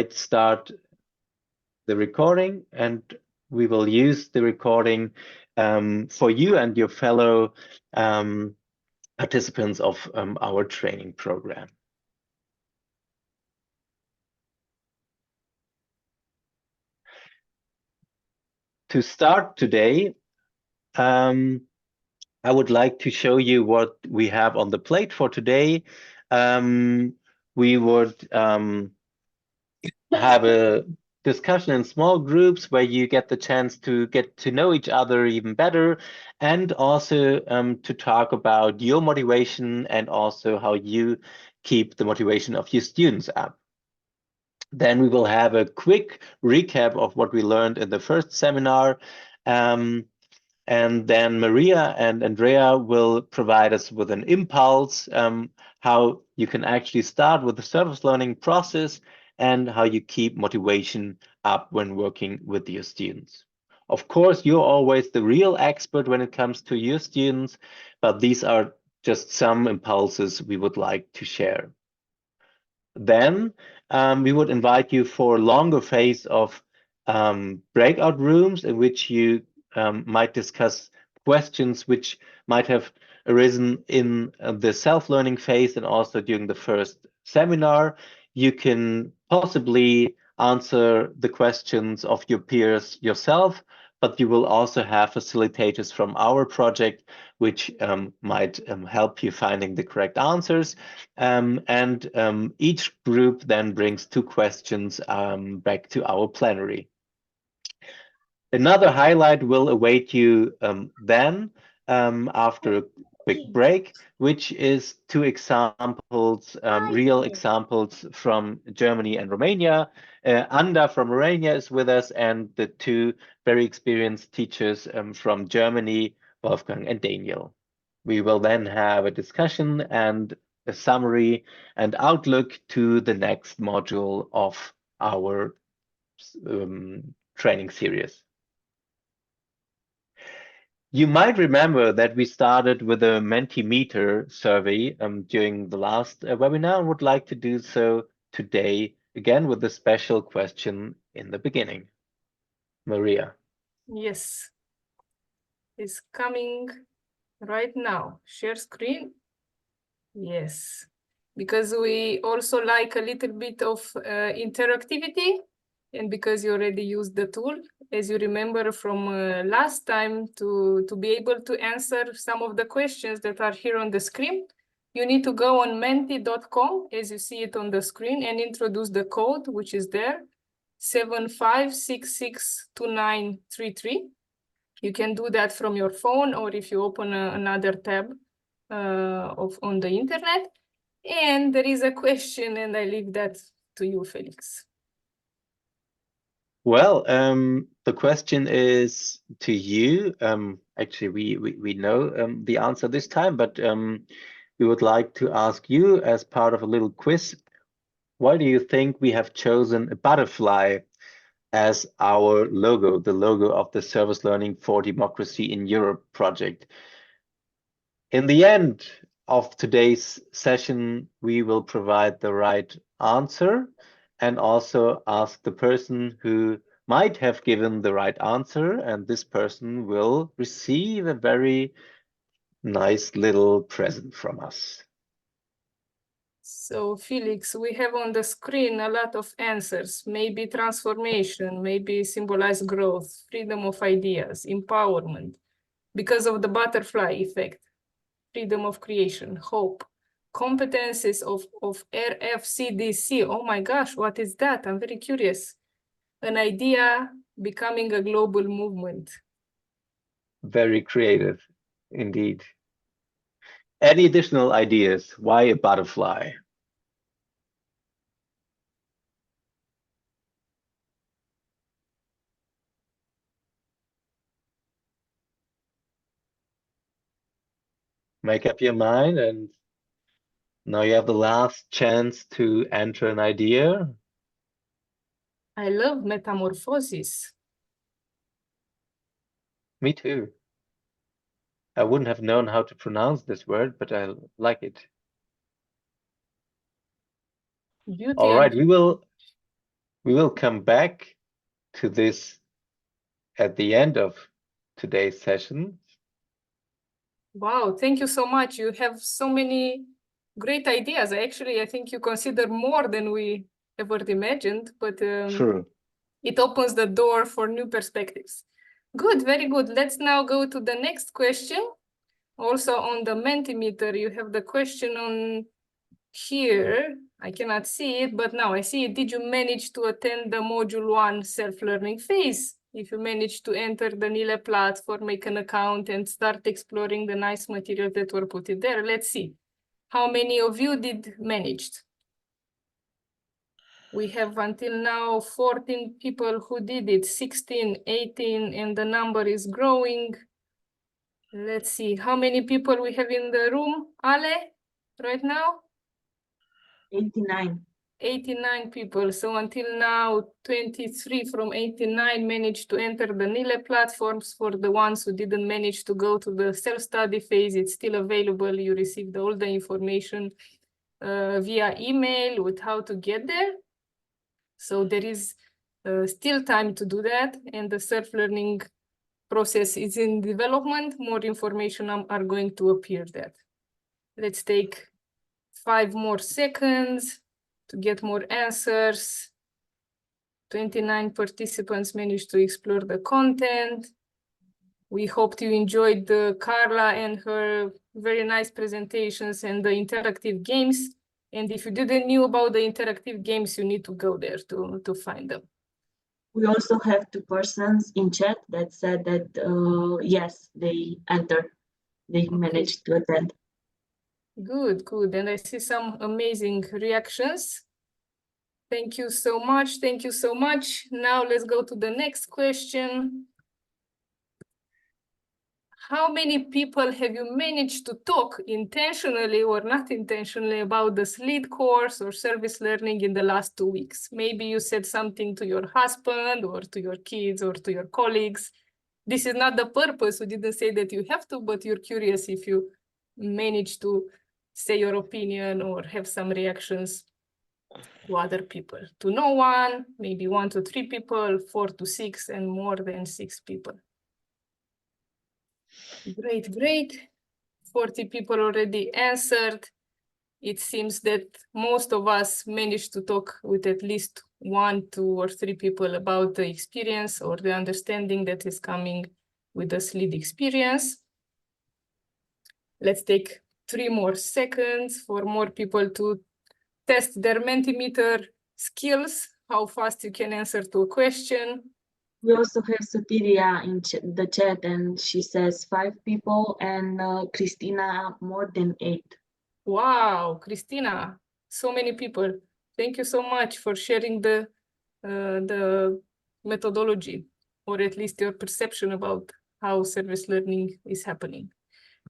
start the recording, and we will use the recording for you and your fellow participants of our training program. To start today, I would like to show you what we have on the plate for today. We would have a discussion in small groups where you get the chance to get to know each other even better, and also to talk about your motivation and also how you keep the motivation of your students up. Then we will have a quick recap of what we learned in the first seminar. And then Maria and Andrea will provide us with an impulse, how you can actually start with the service learning process and how you keep motivation up when working with your students. Of course, you're always the real expert when it comes to your students, but these are just some impulses we would like to share. Then we would invite you for a longer phase of breakout rooms in which you might discuss questions which might have arisen in the self-learning phase and also during the first seminar. You can possibly answer the questions of your peers yourself, but you will also have facilitators from our project which might help you finding the correct answers. Each group then brings 2 questions back to our plenary. Another highlight will await you then after a quick break, which is 2 examples, real examples from Germany and Romania. Anda from Romania is with us, and the 2 very experienced teachers from Germany, Wolfgang and Daniel. We will then have a discussion and a summary and outlook to the next module of our training series. You might remember that we started with a Mentimeter survey during the last webinar and would like to do so today again with a special question in the beginning. Maria. Yes, it's coming right now. Share screen. Yes, because we also like a little bit of interactivity, and because you already used the tool, as you remember from last time, to be able to answer some of the questions that are here on the screen, you need to go on menti.com, as you see it on the screen, and introduce the code, which is there, 75662933. You can do that from your phone, or if you open another tab on the internet. And there is a question, and I leave that to you, Felix. Well, the question is to you. Actually, we know the answer this time, but we would like to ask you as part of a little quiz. Why do you think we have chosen a butterfly as our logo, the logo of the Service Learning for Democracy in Europe project? In the end of today's session, we will provide the right answer and also ask the person who might have given the right answer, and this person will receive a very nice little present from us. So, Felix, we have on the screen a lot of answers, maybe transformation, maybe symbolize growth, freedom of ideas, empowerment, because of the butterfly effect, freedom of creation, hope, competences of RFCDC. Oh my gosh, what is that? I'm very curious. An idea becoming a global movement. Very creative, indeed. Any additional ideas? Why a butterfly? Make up your mind, and now you have the last chance to enter an idea. I love metamorphosis. Me too. I wouldn't have known how to pronounce this word, but I like it. Beauty All and right, we will We will come back to this at the end of today's session. Wow, thank you so much. You have so many great ideas. Actually, I think you consider more than we ever imagined, but True. it opens the door for new perspectives. Good, very good. Let's now go to the next question. Also on the Mentimeter, you have the question on here. I cannot see it, but now I see it. Did you manage to attend the Module 1 self-learning phase? If you managed to enter the NILE platform, make an account, and start exploring the nice materials that were put in there, let's see. How many of you did managed? We have until now 14 people who did it, 16, 18, and the number is growing. Let's see, how many people we have in the room, Ale, right now? 89. 89 people. So until now, 23 from 89 managed to enter the NILE platforms. For the ones who didn't manage to go to the self-study phase, it's still available. You received all the information via email with how to get there. So there is still time to do that. And the self-learning process is in development. More information are going to appear there. Let's take 5 more seconds to get more answers. 29 participants managed to explore the content. We hoped you enjoyed Carla and her very nice presentations and the interactive games. And if you didn't know about the interactive games, you need to go there to find them. We also have 2 persons in chat that said that, yes, they entered. They managed to attend. Good, good. And I see some amazing reactions. Thank you so much. Thank you so much. Now let's go to the next question. How many people have you managed to talk intentionally or not intentionally about the SLEAD course or service learning in the last 2 weeks? Maybe you said something to your husband or to your kids or to your colleagues. This is not the purpose. We didn't say that you have to, but you're curious if you managed to say your opinion or have some reactions to other people. To no one, maybe 1 to 3 people, 4 to 6, and more than 6 people. Great, great. 40 people already answered. It seems that most of us managed to talk with at least 1, 2, or 3 people about the experience or the understanding that is coming with the SLEAD experience. Let's take 3 more seconds for more people to test their Mentimeter skills, how fast you can answer to a question. We also have Sotiria in the chat, and she says 5 people, and Christina more than 8. Wow, Christina, so many people. Thank you so much for sharing the methodology, or at least your perception about how service learning is happening.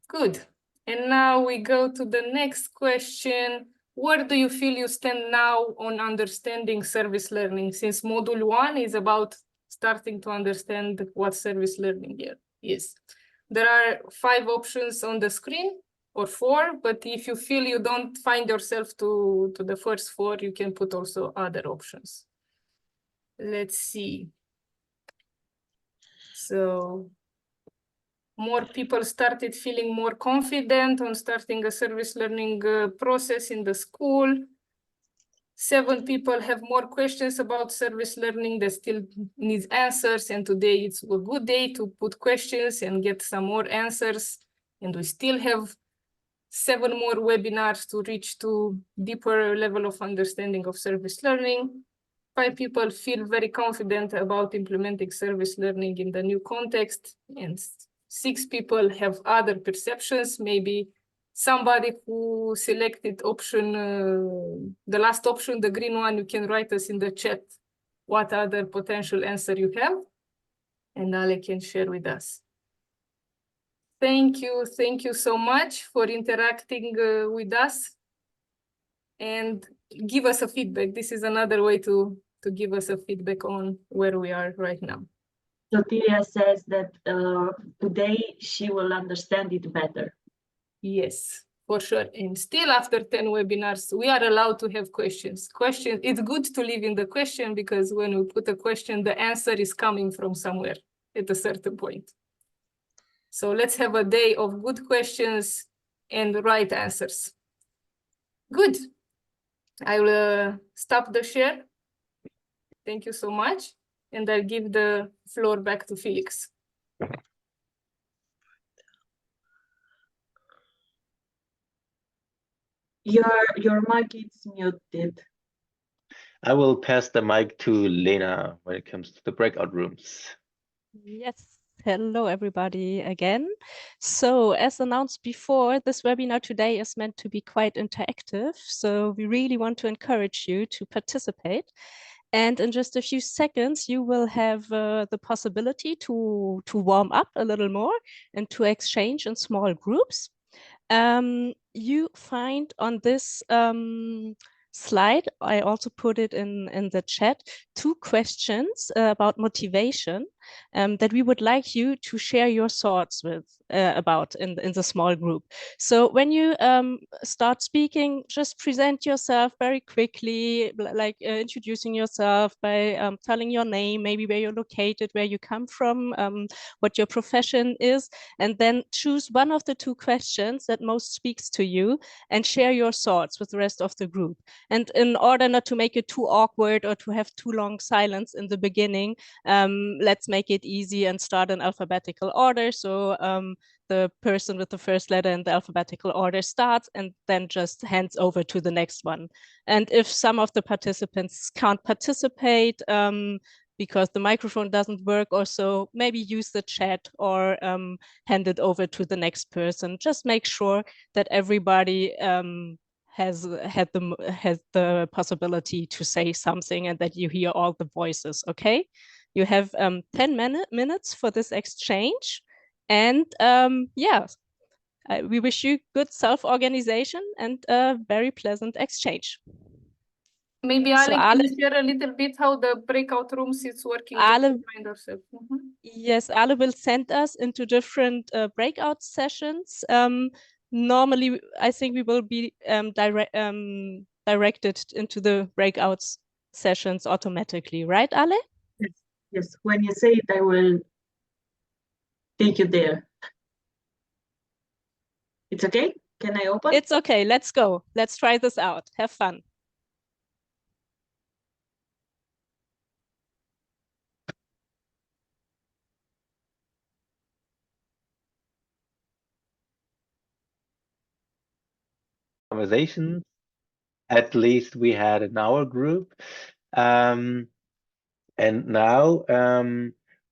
Good. And now we go to the next question. Where do you feel you stand now on understanding service learning, since module 1 is about starting to understand what service learning is? There are 5 options on the screen, or 4, but if you feel you don't find yourself to the first 4, you can put also other options. Let's see. So more people started feeling more confident on starting a service learning process in the school. 7 people have more questions about service learning that still needs answers, and today it's a good day to put questions and get some more answers. And we still have 7 more webinars to reach to deeper level of understanding of service learning. 5 people feel very confident about implementing service learning in the new context, and 6 people have other perceptions. Maybe somebody who selected option, the last option, the green one, you can write us in the chat what other potential answer you have, and Ale can share with us. Thank you so much for interacting with us, and give us a feedback. This is another way to give us a feedback on where we are right now. Sotiria says that today she will understand it better. Yes, for sure. And still after 10 webinars, we are allowed to have questions. It's good to leave in the question because when we put a question, the answer is coming from somewhere at a certain point. So let's have a day of good questions and right answers. Good. I will stop the share. Thank you so much. And I'll give the floor back to Felix. Your mic is muted. I will pass the mic to Lena when it comes to the breakout rooms. Yes. Hello, everybody again. So as announced before, this webinar today is meant to be quite interactive. So we really want to encourage you to participate. And in just a few seconds, you will have the possibility to warm up a little more and to exchange in small groups. You find on this slide, I also put it in the chat, 2 questions about motivation that we would like you to share your thoughts with about in the small group. So when you start speaking, just present yourself very quickly, like introducing yourself by telling your name, maybe where you're located, where you come from, what your profession is, and then choose one of the 2 questions that most speaks to you and share your thoughts with the rest of the group. And in order not to make it too awkward or to have too long silence in the beginning, let's make it easy and start in alphabetical order. So the person with the first letter in the alphabetical order starts and then just hands over to the next one. And if some of the participants can't participate because the microphone doesn't work or so, maybe use the chat or hand it over to the next person. Just make sure that everybody has the possibility to say something and that you hear all the voices, okay? You have 10 minutes for this exchange. And yeah, we wish you good self-organization and a very pleasant exchange. Maybe Ale, can you share a little bit how the breakout rooms is working? Yes, Ale will send us into different breakout sessions. Normally, I think we will be directed into the breakout sessions automatically, right, Ale? Yes, yes. When you say it, I will take you there. It's okay? Can I open? It's okay. Let's go. Let's try this out. Have fun. Conversations, at least we had in our group. And now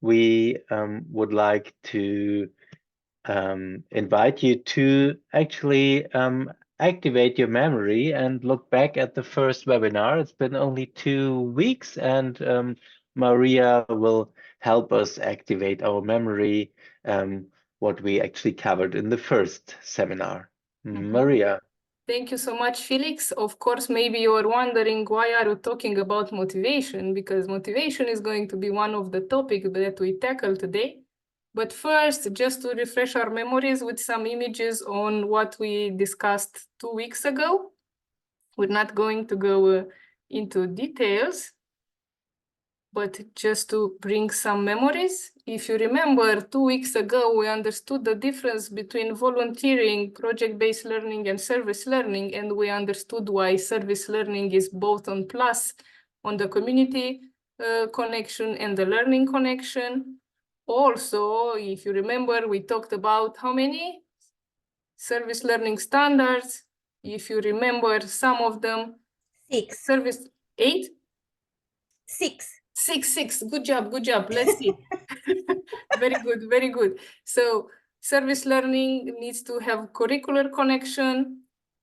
we would like to invite you to actually activate your memory and look back at the first webinar. It's been only 2 weeks, and Maria will help us activate our memory, what we actually covered in the first seminar. Maria. Thank you so much, Felix. Of course, maybe you are wondering why are we talking about motivation? Because motivation is going to be one of the topics that we tackle today. But first, just to refresh our memories with some images on what we discussed 2 weeks ago. We're not going to go into details, but just to bring some memories. If you remember, 2 weeks ago, we understood the difference between volunteering, project-based learning, and service learning, and we understood why service learning is both on plus on the community connection and the learning connection. Also, if you remember, we talked about how many service learning standards. If you remember some of them. 6. Service 8? 6. 6. Good job. Let's see. Very good, very good. So service learning needs to have curricular connection.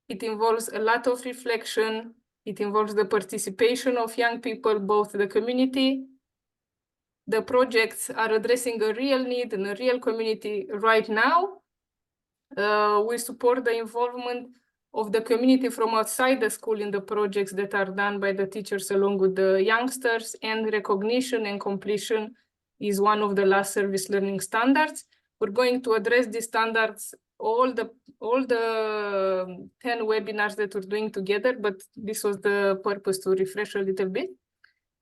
It involves a lot of reflection. It involves the participation of young people, both the community. The projects are addressing a real need in a real community right now. We support the involvement of the community from outside the school in the projects that are done by the teachers along with the youngsters, and recognition and completion is one of the last service learning standards. We're going to address these standards all the 10 webinars that we're doing together, but this was the purpose to refresh a little bit.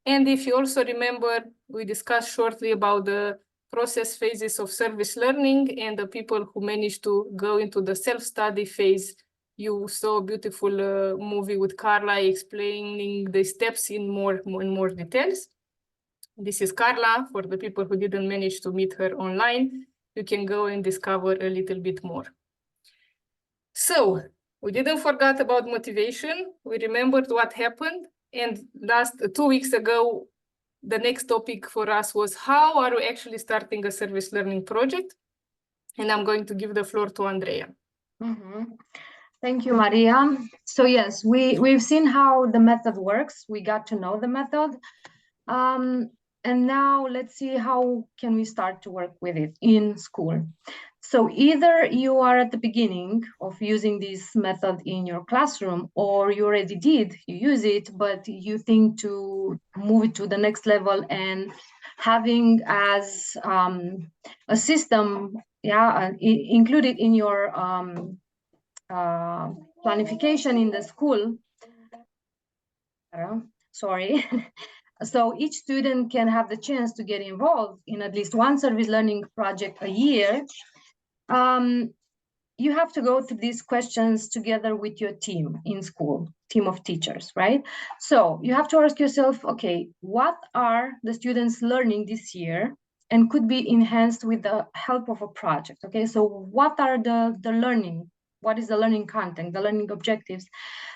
And if you also remember, we discussed shortly about the process phases of service learning and the people who managed to go into the self-study phase. You saw a beautiful movie with Carla explaining the steps in more details. This is Carla. For the people who didn't manage to meet her online, you can go and discover a little bit more. So we didn't forget about motivation. We remembered what happened. And 2 weeks ago, the next topic for us was how are we actually starting a service learning project? And I'm going to give the floor to Andrea. Thank you, Maria. So yes, we've seen how the method works. We got to know the method. And now let's see how can we start to work with it in school. So either you are at the beginning of using this method in your classroom, or you already did, you use it, but you think to move it to the next level and having as a system, included in your planification in the school. Sorry. So each student can have the chance to get involved in at least one service learning project a year. You have to go through these questions together with your team in school, team of teachers, right? So you have to ask yourself, okay, what are the students learning this year and could be enhanced with the help of a project, okay? So what are the learning? What is the learning content, the learning objectives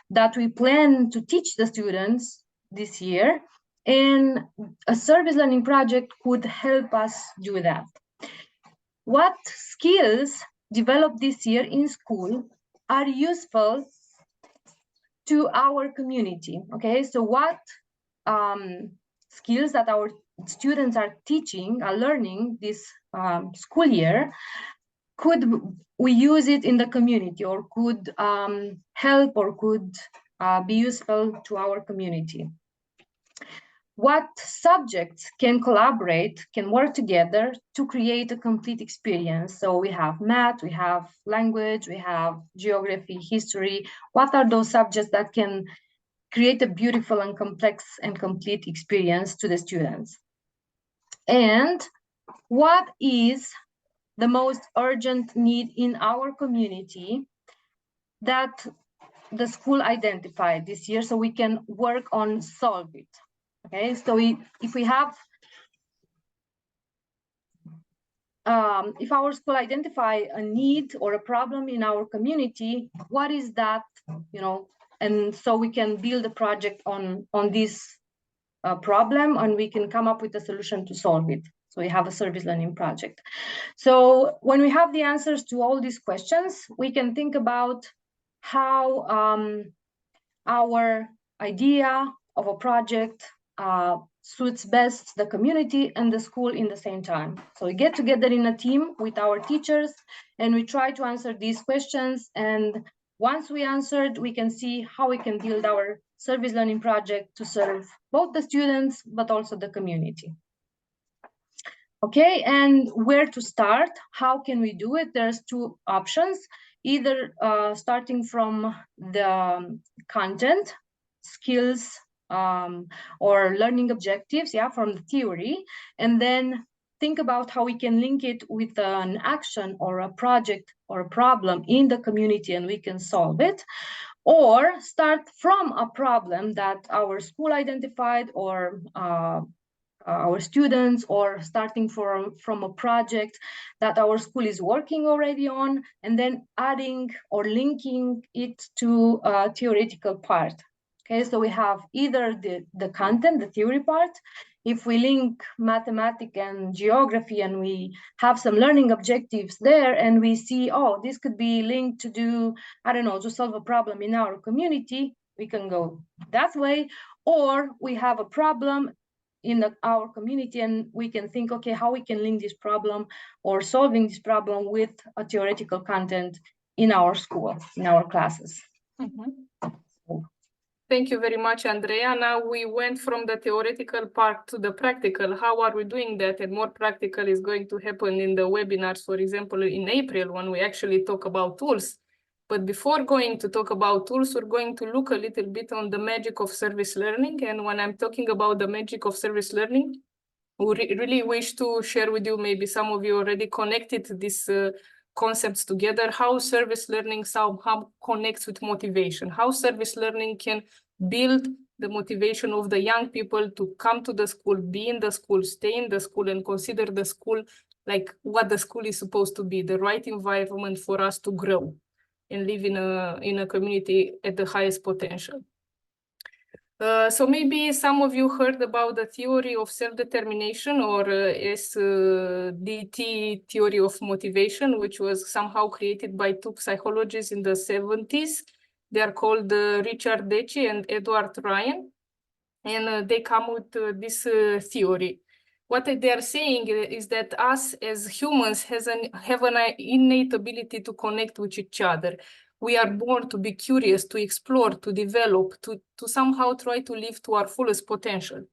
that we plan to teach the students this year? And a service learning project could help us do that. What skills developed this year in school are useful to our community? Okay, so what skills that our students are teaching, are learning this school year, could we use it in the community, or could help, or could be useful to our community? What subjects can collaborate, can work together to create a complete experience? So we have math, we have language, we have geography, history. What are those subjects that can create a beautiful and complex and complete experience to the students? And what is the most urgent need in our community that the school identified this year, so we can work on solve it? Okay, so if we have, if our school identify a need or a problem in our community, what is that, you know? And so we can build a project on this problem, and we can come up with a solution to solve it. So we have a service learning project. So when we have the answers to all these questions, we can think about how our idea of a project suits best the community and the school in the same time. So we get together in a team with our teachers and we try to answer these questions. And once we answered, we can see how we can build our service learning project to serve both the students, but also the community. Okay, and where to start? How can we do it? There's two options, either starting from the content, skills, or learning objectives, from the theory, and then think about how we can link it with an action or a project or a problem in the community and we can solve it. Or start from a problem that our school identified, or our students, or starting from a project that our school is working already on, and then adding or linking it to a theoretical part. Okay, so we have either the content, the theory part. If we link mathematics and geography and we have some learning objectives there and we see, oh, this could be linked to do, I don't know, to solve a problem in our community, we can go that way. Or we have a problem in our community and we can think, okay, how we can link this problem or solving this problem with a theoretical content in our school, in our classes. Mm-hmm. Thank you very much, Andrea. Now we went from the theoretical part to the practical. How are we doing that? And more practical is going to happen in the webinars, for example, in April, when we actually talk about tools. But before going to talk about tools, we're going to look a little bit on the magic of service learning. And when I'm talking about the magic of service learning, we really wish to share with you, maybe some of you already connected these concepts together, how service learning somehow connects with motivation, how service learning can build the motivation of the young people to come to the school, be in the school, stay in the school, and consider the school like what the school is supposed to be, the right environment for us to grow and live in a community at the highest potential. So maybe some of you heard about the theory of self-determination, or SDT theory of motivation, which was somehow created by two psychologists in the 70s. They are called Richard Deci and Edward Ryan, and they come with this theory. What they are saying is that us as humans have an innate ability to connect with each other. We are born to be curious, to explore, to develop, to somehow try to live to our fullest potential.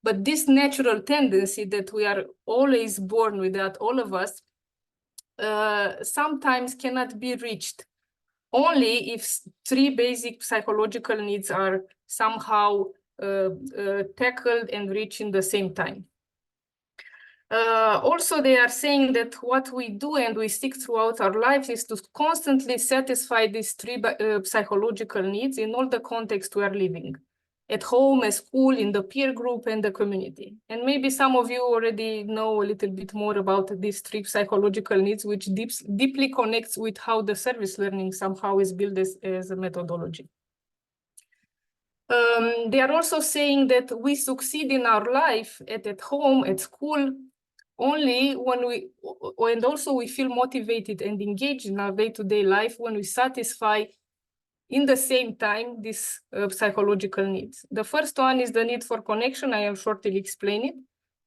But this natural tendency that we are always born with, that all of us, sometimes cannot be reached only if three basic psychological needs are somehow tackled and reached in the same time. Also, they are saying that what we do and we seek throughout our lives is to constantly satisfy these three psychological needs in all the context we are living, at home, at school, in the peer group, and the community. And maybe some of you already know a little bit more about these three psychological needs, which deeply connects with how the service learning somehow is built as a methodology. They are also saying that we succeed in our life at home, at school, only when and also we feel motivated and engaged in our day-to-day life when we satisfy in the same time these psychological needs. The first one is the need for connection. I will shortly explain it.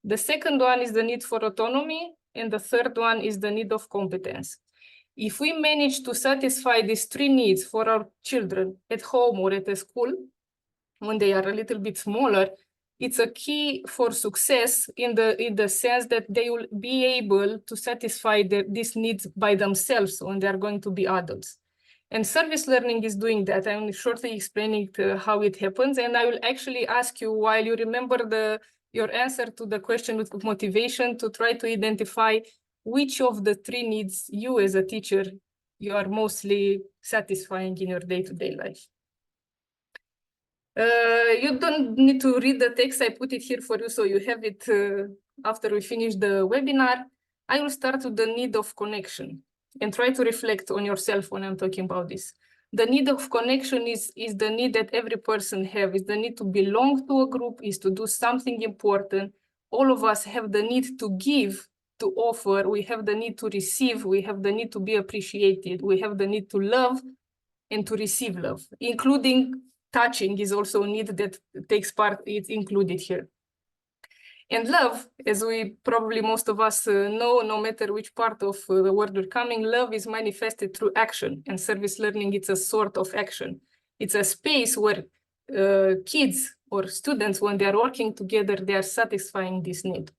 The second one is the need for autonomy. And the third one is the need of competence. If we manage to satisfy these three needs for our children at home or at a school, when they are a little bit smaller, it's a key for success in the sense that they will be able to satisfy these needs by themselves when they are going to be adults. And service learning is doing that. I'm shortly explaining how it happens. And I will actually ask you, while you remember your answer to the question with motivation, to try to identify which of the three needs you as a teacher, you are mostly satisfying in your day-to-day life. You don't need to read the text. I put it here for you so you have it after we finish the webinar. I will start with the need of connection and try to reflect on yourself when I'm talking about this. The need of connection is the need that every person has, is the need to belong to a group, is to do something important. All of us have the need to give, to offer. We have the need to receive. We have the need to be appreciated. We have the need to love and to receive love, including touching is also a need that takes part, it's included here. And love, as we probably most of us know, no matter which part of the world we're coming, love is manifested through action, and service learning, it's a sort of action. It's a space where kids or students, when they are working together, they are satisfying this need.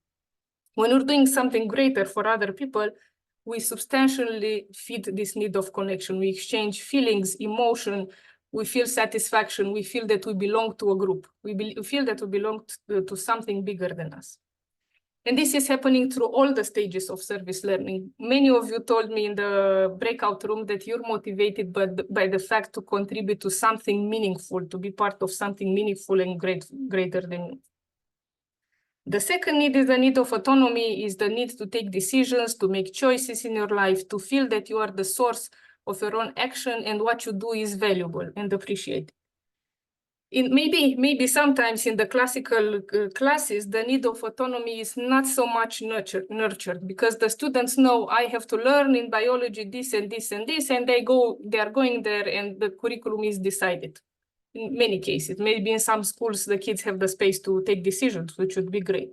When we're doing something greater for other people, we substantially feed this need of connection. We exchange feelings, emotion, we feel satisfaction, we feel that we belong to a group. We feel that we belong to something bigger than us. And this is happening through all the stages of service learning. Many of you told me in the breakout room that you're motivated by the fact to contribute to something meaningful, to be part of something meaningful and greater than you. The second need is the need of autonomy, is the need to take decisions, to make choices in your life, to feel that you are the source of your own action and what you do is valuable and appreciated. Maybe sometimes in the classical classes, the need of autonomy is not so much nurtured because the students know I have to learn in biology this and this and this, and they are going there and the curriculum is decided. In many cases, maybe in some schools, the kids have the space to take decisions, which would be great.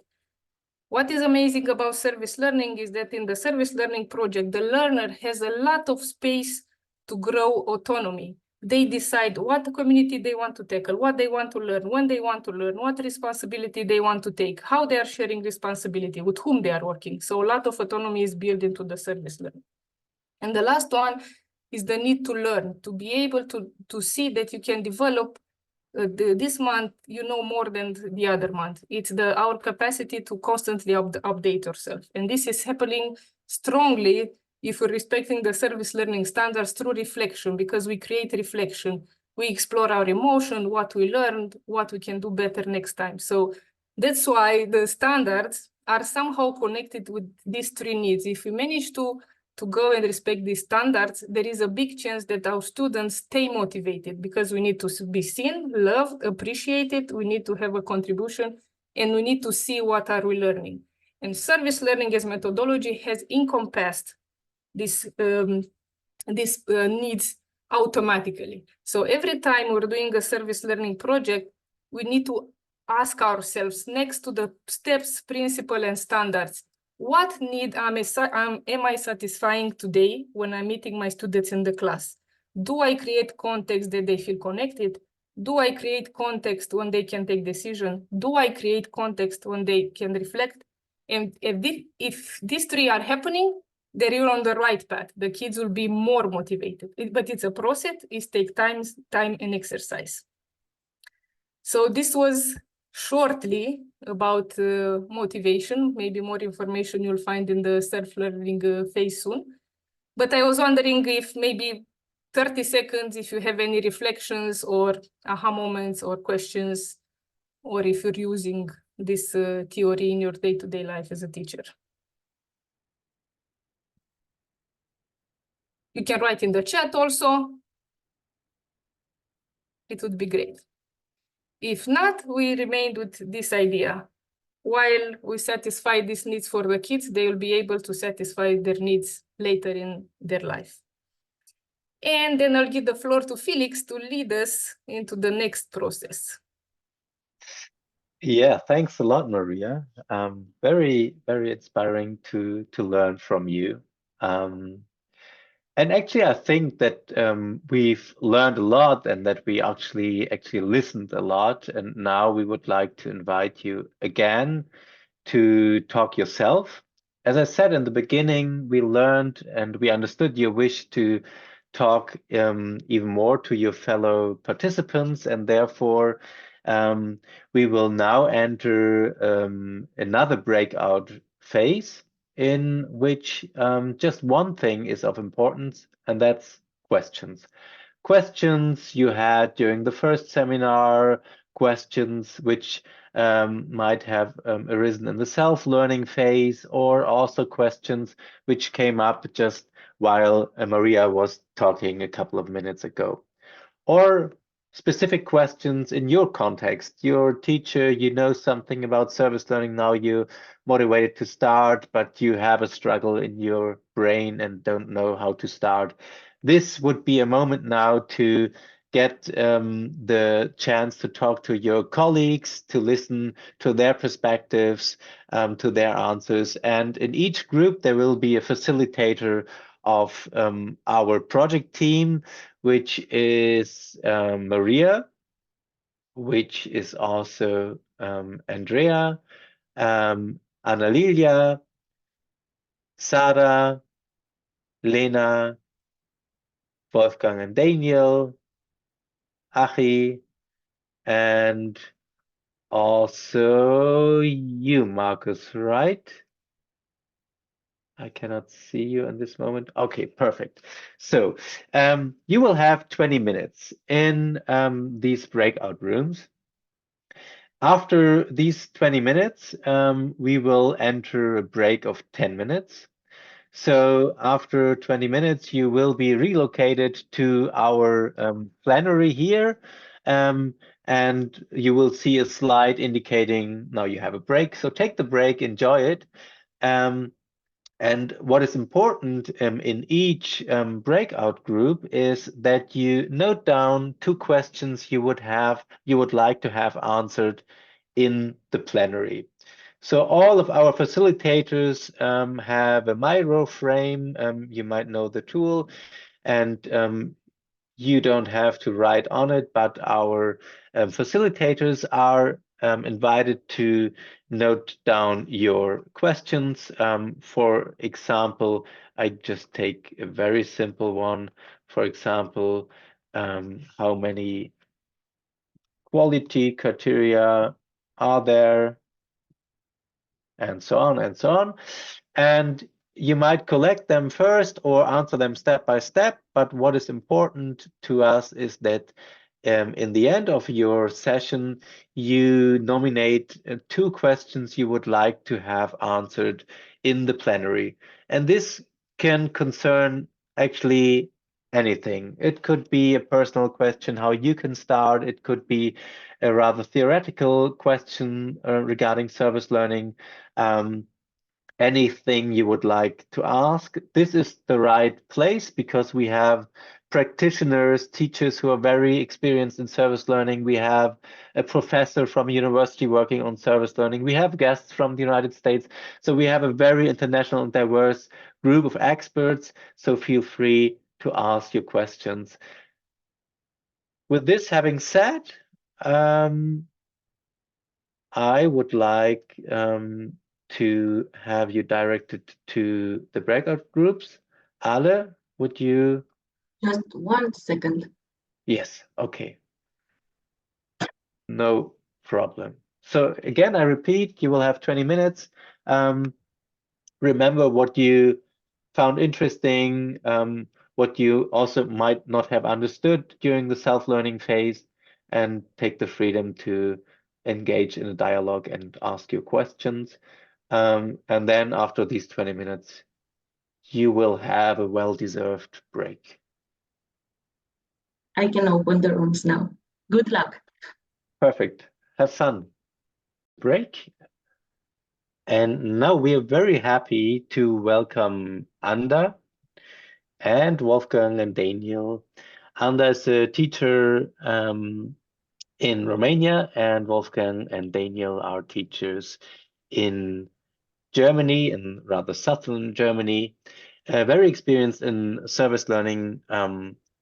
What is amazing about service learning is that in the service learning project, the learner has a lot of space to grow autonomy. they decide what community they want to tackle, what they want to learn, when they want to learn, what responsibility they want to take, how they are sharing responsibility, with whom they are working. So a lot of autonomy is built into the service learning. And the last one is the need to learn, to be able to see that you can develop this month, you know, more than the other month. It's our capacity to constantly update yourself. And this is happening strongly if we're respecting the service learning standards through reflection, because we create reflection. We explore our emotion, what we learned, what we can do better next time. So that's why the standards are somehow connected with these three needs. If we manage to go and respect these standards, there is a big chance that our students stay motivated, because we need to be seen, loved, appreciated, we need to have a contribution, and we need to see what are we learning. And service learning as methodology has encompassed these needs automatically. So every time we're doing a service learning project, we need to ask ourselves, next to the steps, principle, and standards, what need am I satisfying today when I'm meeting my students in the class? Do I create context that they feel connected? Do I create context when they can take decision? Do I create context when they can reflect? And if these three are happening, then you're on the right path. The kids will be more motivated. But it's a process. It takes time and exercise. So this was shortly about motivation. Maybe more information you'll find in the self-learning phase soon. But I was wondering if maybe 30 seconds, if you have any reflections or aha moments or questions, or if you're using this theory in your day-to-day life as a teacher. You can write in the chat also. It would be great. If not, we remain with this idea. While we satisfy these needs for the kids, they will be able to satisfy their needs later in their life. And then I'll give the floor to Felix to lead us into the next process. Yeah, thanks a lot, Maria. Very, very inspiring to learn from you. And actually, I think that we've learned a lot, and that we actually listened a lot. And now we would like to invite you again to talk yourself. As I said in the beginning, we learned and we understood your wish to talk even more to your fellow participants, and therefore we will now enter another breakout phase, in which just one thing is of importance, and that's questions. Questions you had during the first seminar, questions which might have arisen in the self-learning phase, or also questions which came up just while Maria was talking a couple of minutes ago. Or specific questions in your context. You're a teacher, you know something about service learning now, you're motivated to start, but you have a struggle in your brain and don't know how to start. This would be a moment now to get the chance to talk to your colleagues, to listen to their perspectives, to their answers. And in each group, there will be a facilitator of our project team, which is Maria, which is also Andrea, Annalilia, Sara, Lena, Wolfgang and Daniel, Achi, and also you, Marcus, right? I cannot see you in this moment. Okay, perfect. So you will have 20 minutes in these breakout rooms. After these 20 minutes, we will enter a break of 10 minutes. So after 20 minutes, you will be relocated to our plenary here. And you will see a slide indicating now you have a break. So take the break, enjoy it. And what is important in each breakout group is that you note down 2 questions you would like to have answered in the plenary. So all of our facilitators have a micro frame. You might know the tool, and you don't have to write on it, but our facilitators are invited to note down your questions. For example, I just take a very simple one. For example, how many quality criteria are there, and so on and so on. And you might collect them first or answer them step by step, but what is important to us is that in the end of your session, you nominate 2 questions you would like to have answered in the plenary. And this can concern actually anything. It could be a personal question, how you can start. It could be a rather theoretical question regarding service learning. Anything you would like to ask. This is the right place because we have practitioners, teachers who are very experienced in service learning. We have a professor from a university working on service learning. We have guests from the United States. So we have a very international and diverse group of experts. So feel free to ask your questions. With this having said, I would like to have you directed to the breakout groups. Ale, would you? Just 1 second. Yes, okay. No problem. So again, I repeat, you will have 20 minutes. Remember what you found interesting, what you also might not have understood during the self-learning phase, and take the freedom to engage in a dialogue and ask your questions. And then after these 20 minutes, you will have a well-deserved break. I can open the rooms now. Good luck. Perfect. Have fun. Break. And now we are very happy to welcome Anda and Wolfgang and Daniel. Anda is a teacher in Romania, and Wolfgang and Daniel are teachers in Germany, in rather southern Germany. Very experienced in service learning.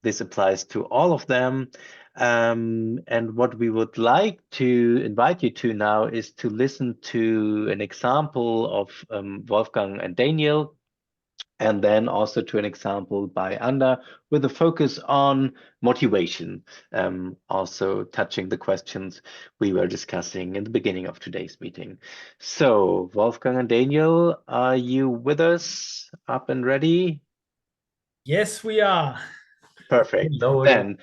This applies to all of them. And what we would like to invite you to now is to listen to an example of Wolfgang and Daniel, and then also to an example by Anda with a focus on motivation, also touching the questions we were discussing in the beginning of today's meeting. So Wolfgang and Daniel, are you with us, up and ready? Yes, we are. Perfect. Hello. Then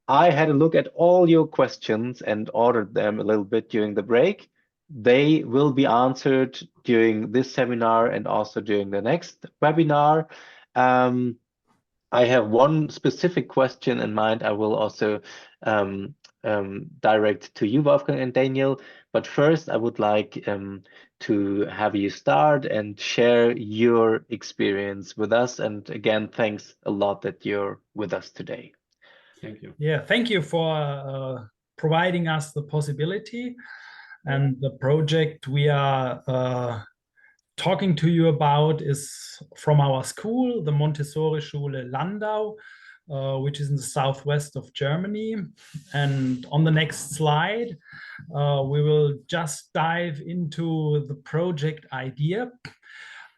I had a look at all your questions and ordered them a little bit during the break. They will be answered during this seminar and also during the next webinar. I have one specific question in mind. I will also direct to you, Wolfgang and Daniel. But first, I would like to have you start and share your experience with us. And again, thanks a lot that you're with us today. Thank you. Yeah, thank you for providing us the possibility. And the project we are talking to you about is from our school, the Montessori Schule Landau, which is in the southwest of Germany. And on the next slide, we will just dive into the project idea.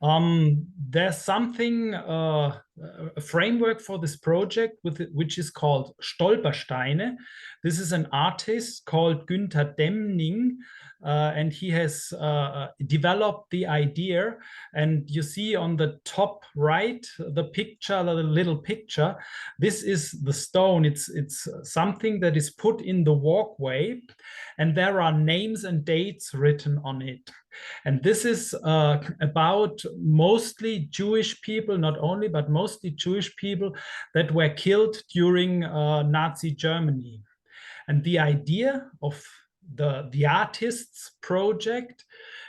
There's something, a framework for this project which is called Stolpersteine. This is an artist called Günther Demning, and he has developed the idea. And you see on the top right, the picture, the little picture. This is the stone. It's something that is put in the walkway, and there are names and dates written on it. And this is about mostly Jewish people, not only, but mostly Jewish people that were killed during Nazi Germany. And the idea of the artists project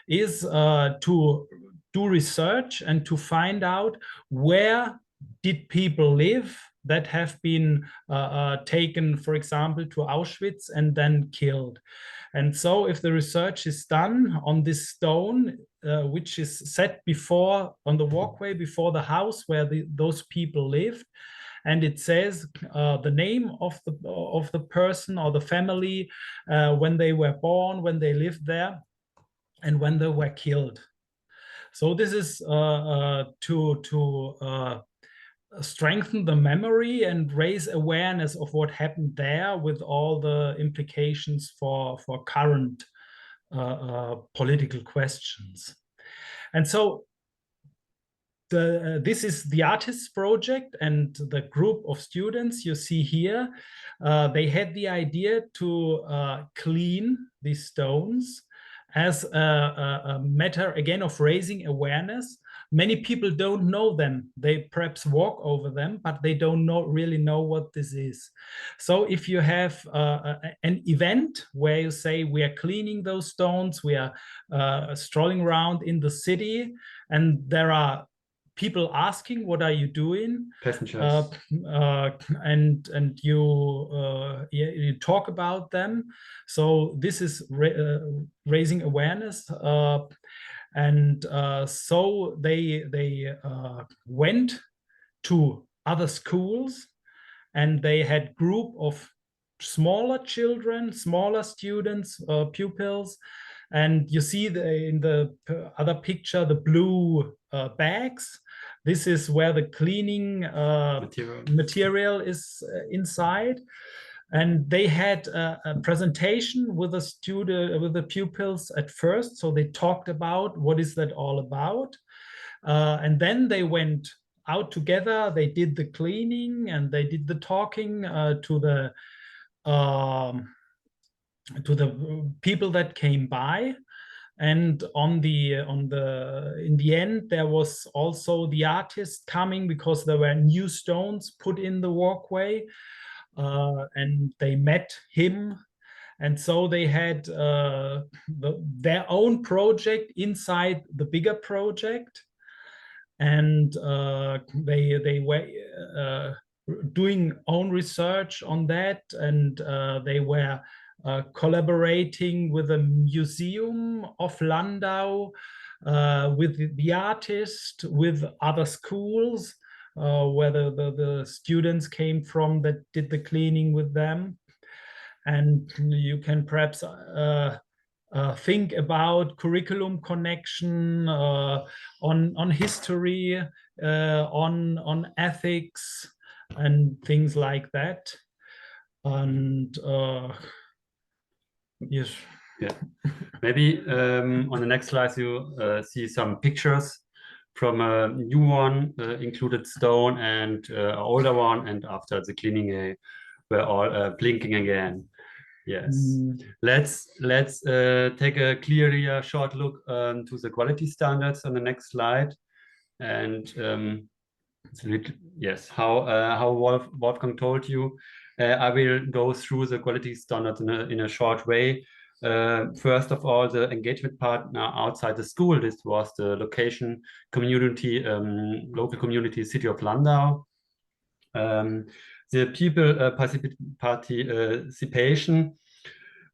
is to do research and to find out where did people live that have been taken, for example, to Auschwitz and then killed. And so if the research is done on this stone, which is set before on the walkway before the house where those people lived, and it says the name of the person or the family, when they were born, when they lived there, and when they were killed. So this is to strengthen the memory and raise awareness of what happened there, with all the implications for current political questions. And so this is the artists project, and the group of students you see here, they had the idea to clean these stones as a matter, again, of raising awareness. Many people don't know them. They perhaps walk over them, but they don't really know what this is. So if you have an event where you say, we are cleaning those stones, we are strolling around in the city, and there are people asking, what are you doing? Passengers. And you talk about them. So this is raising awareness. And so they went to other schools, and they had group of smaller children, smaller students, pupils. And you see in the other picture, the blue bags. This is where the cleaning material is inside. And they had a presentation with the pupils at first. So they talked about what is that all about. And then they went out together. They did the cleaning and they did the talking to the people that came by. And in the end, there was also the artist coming, because there were new stones put in the walkway, and they met him. And so they had their own project inside the bigger project. And they were doing own research on that, and they were collaborating with the Museum of Landau, with the artist, with other schools, where the students came from that did the cleaning with them. And you can perhaps think about curriculum connection, on history, on ethics, and things like that. And yes. Yeah. Maybe on the next slide you see some pictures from a new one, included stone, and an older one, and after the cleaning we're all blinking again. Yes. Let's take a clear short look to the quality standards on the next slide. And yes, how Wolfgang told you, I will go through the quality standards in a short way. First of all, the engagement partner outside the school. This was the location community, local community, City of Landau. The people participation.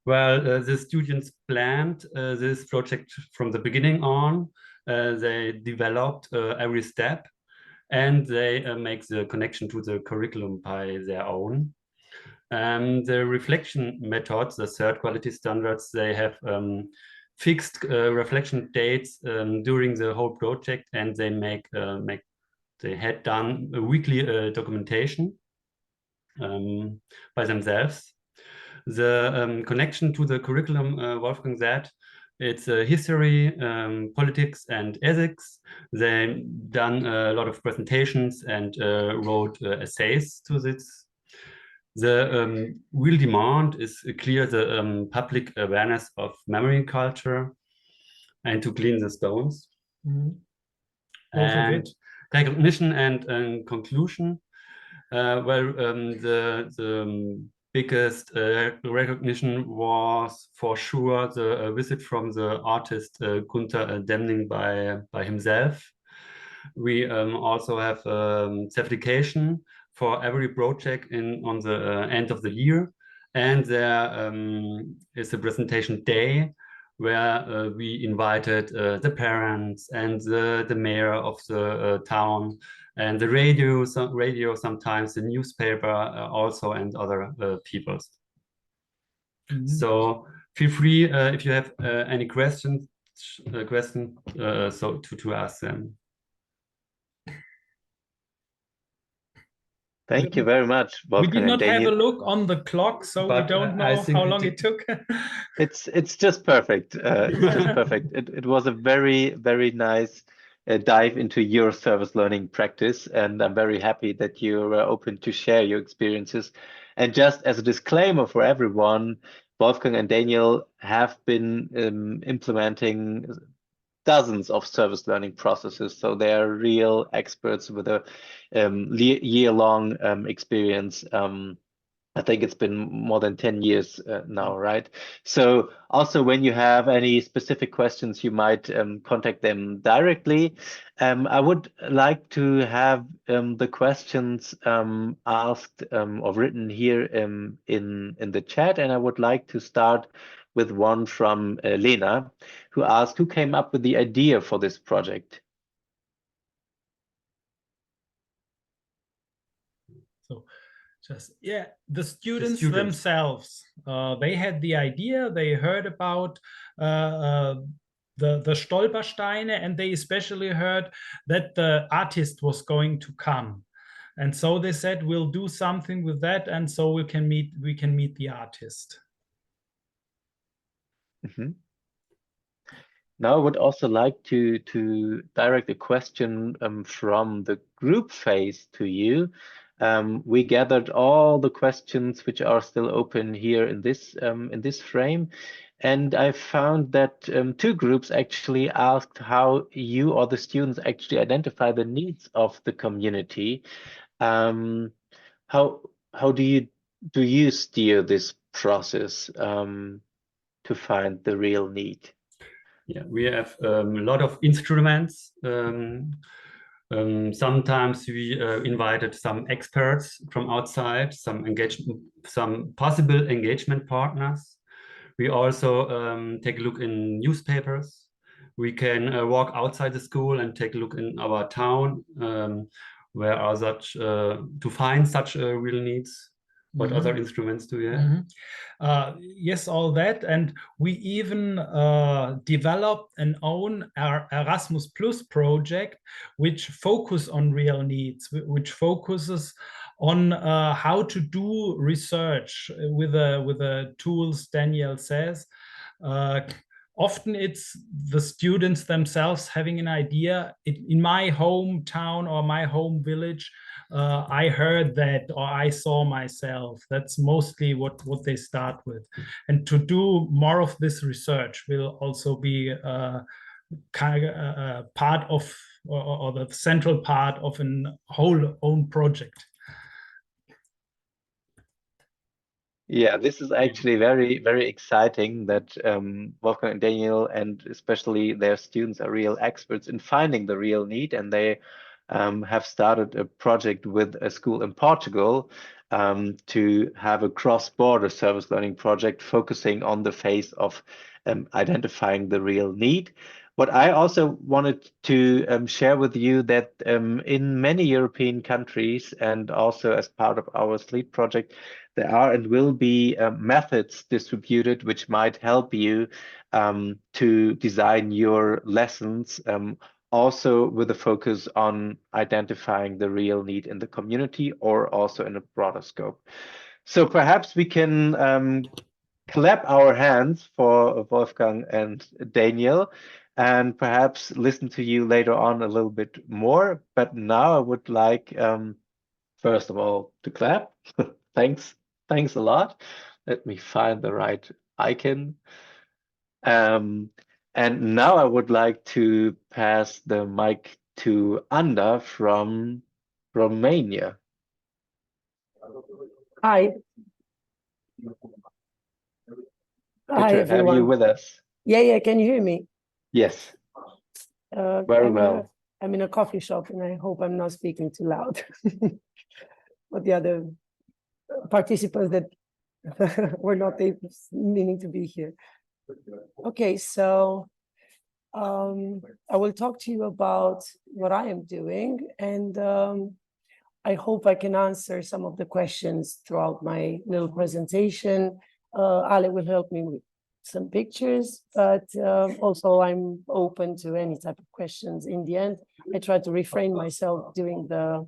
Well, the students planned this project from the beginning on. They developed every step, and they make the connection to the curriculum by their own. The reflection methods, the third quality standards, they have fixed reflection dates during the whole project, and they they had done a weekly documentation by themselves. The connection to the curriculum, Wolfgang said, it's history, politics, and ethics. They done a lot of presentations and wrote essays to this. The real demand is clear, the public awareness of memory culture, and to clean the stones. And recognition and conclusion. Well, the biggest recognition was for sure the visit from the artist Gunther Demning by himself. We also have certification for every project on the end of the year, and there is a presentation day where we invited the parents and the mayor of the town and the radio, sometimes the newspaper also, and other peoples. So feel free if you have any questions, so to ask them. Thank you very much, We Wolfgang did and not have a Daniel. look on the clock, so we But, don't I know think how we long did- it took. It's just perfect. It's just perfect. It was a very nice dive into your service learning practice, and I'm very happy that you're open to share your experiences. And just as a disclaimer for everyone, Wolfgang and Daniel have been implementing dozens of service learning processes, so they are real experts with a year-long experience. I think it's been more than 10 years now, right? So also when you have any specific questions, you might contact them directly. I would like to have the questions asked or written here in the chat, and I would like to start with one from Lena, who asked, who came up with the idea for this project? So just, yeah, the students themselves, they had the idea, they heard about the Stolpersteine, and they especially heard that the artist was going to come. And so they said, we'll do something with that, and so we can meet the artist. Mm-hmm. Now I would also like to direct a question from the group phase to you. We gathered all the questions which are still open here in this frame, and I found that two groups actually asked how you or the students actually identify the needs of the community. How do you steer this process to find the real need? Yeah, we have a lot of instruments. Sometimes we invited some experts from outside, some possible engagement partners. We also take a look in newspapers. We can walk outside the school and take a look in our town, where are such to find such real needs. What other instruments do you have? Yes, all that. And we even developed an own Erasmus Plus project, which focus on real needs, which focuses on how to do research with the tools Daniel says. Often it's the students themselves having an idea. In my hometown or my home village, I heard that, or I saw myself. That's mostly what they start with. And to do more of this research will also be kind of part of, or the central part of an whole own project. Yeah, this is actually very exciting that Wolfgang and Daniel, and especially their students, are real experts in finding the real need, and they have started a project with a school in Portugal to have a cross-border service learning project focusing on the phase of identifying the real need. What I also wanted to share with you that in many European countries, and also as part of our SLEAD project, there are and will be methods distributed which might help you to design your lessons, also with a focus on identifying the real need in the community or also in a broader scope. So perhaps we can clap our hands for Wolfgang and Daniel, and perhaps listen to you later on a little bit more. But now I would like, first of all, to clap. Thanks a lot. Let me find the right icon. And now I would like to pass the mic to Anda from Romania. Hi. Good to have you with us. Yeah. Can you hear me? Yes. Very well. I'm in a coffee shop, and I hope I'm not speaking too loud. But the other participants that were not meaning to be here. Okay, so I will talk to you about what I am doing, and I hope I can answer some of the questions throughout my little presentation. Ale will help me with some pictures, but also I'm open to any type of questions. In the end, I try to refrain myself doing the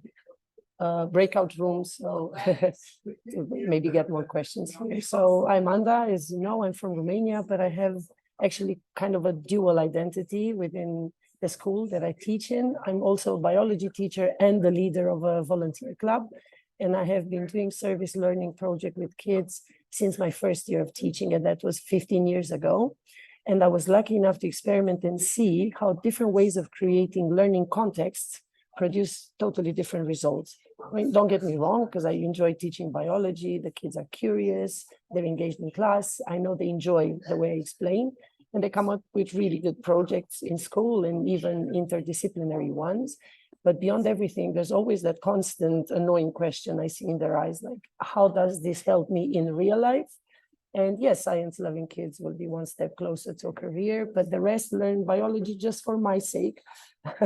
breakout rooms, so to maybe get more questions here. So I'm Anda, as you know, I'm from Romania, but I have actually kind of a dual identity within the school that I teach in. I'm also a biology teacher and the leader of a volunteer club. And I have been doing service learning project with kids since my first year of teaching, and that was 15 years ago. And I was lucky enough to experiment and see how different ways of creating learning contexts produce totally different results. I mean, don't get me wrong, because I enjoy teaching biology. The kids are curious, they're engaged in class. I know they enjoy the way I explain, and they come up with really good projects in school and even interdisciplinary ones. But beyond everything, there's always that constant annoying question I see in their eyes, like, how does this help me in real life? And yes, science-loving kids will be one step closer to a career, but the rest learn biology just for my sake.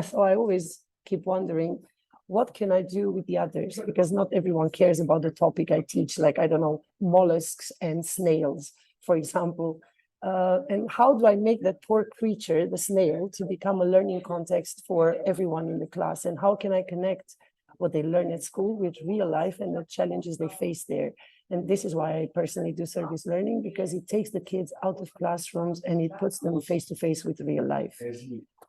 So I always keep wondering, what can I do with the others? Because not everyone cares about the topic I teach, like, I don't know, mollusks and snails, for example. And how do I make that poor creature, the snail, to become a learning context for everyone in the class? And how can I connect what they learn at school with real life and the challenges they face there? And this is why I personally do service learning, because it takes the kids out of classrooms and it puts them face to face with real life.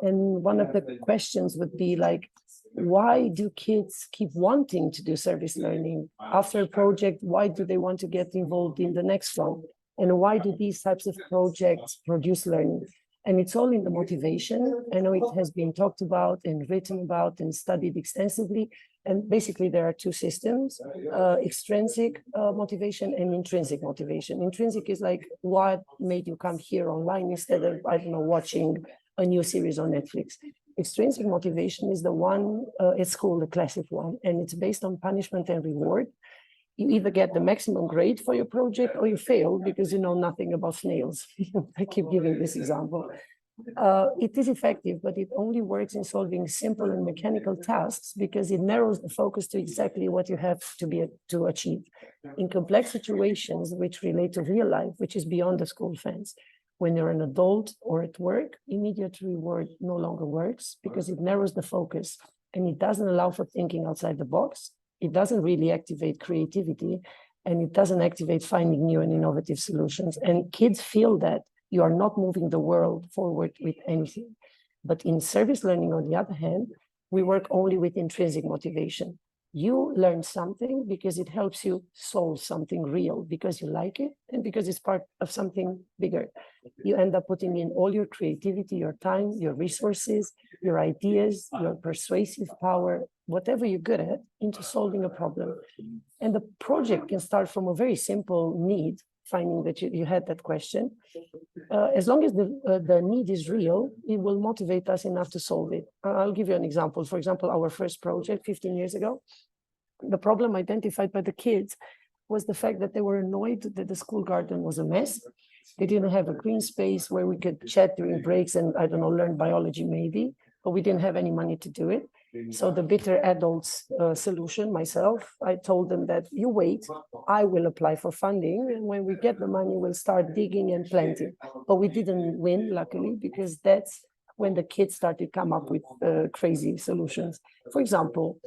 And one of the questions would be like, why do kids keep wanting to do service learning? After a project, why do they want to get involved in the next one? And why do these types of projects produce learning? And it's all in the motivation. I know it has been talked about and written about and studied extensively. And basically there are two systems, extrinsic motivation and intrinsic motivation. Intrinsic is like, what made you come here online instead of, I don't know, watching a new series on Netflix? Extrinsic motivation is the one at school, the classic one, and it's based on punishment and reward. You either get the maximum grade for your project or you fail because you know nothing about snails. I keep giving this example. It is effective, but it only works in solving simple and mechanical tasks because it narrows the focus to exactly what you have to achieve. In complex situations which relate to real life, which is beyond the school fence, when you're an adult or at work, immediate reward no longer works because it narrows the focus and it doesn't allow for thinking outside the box. It doesn't really activate creativity, and it doesn't activate finding new and innovative solutions. And kids feel that you are not moving the world forward with anything. But in service learning, on the other hand, we work only with intrinsic motivation. You learn something because it helps you solve something real, because you like it and because it's part of something bigger. You end up putting in all your creativity, your time, your resources, your ideas, your persuasive power, whatever you're good at, into solving a problem. And the project can start from a very simple need, finding that you had that question. As long as the need is real, it will motivate us enough to solve it. I'll give you an example. For example, our first project 15 years ago, the problem identified by the kids was the fact that they were annoyed that the school garden was a mess. They didn't have a green space where we could chat during breaks and, I don't know, learn biology maybe, but we didn't have any money to do it. So the bitter adults solution, myself, I told them that you wait, I will apply for funding. And when we get the money, we'll start digging and planting. But we didn't win, luckily, because that's when the kids started to come up with crazy solutions. For example,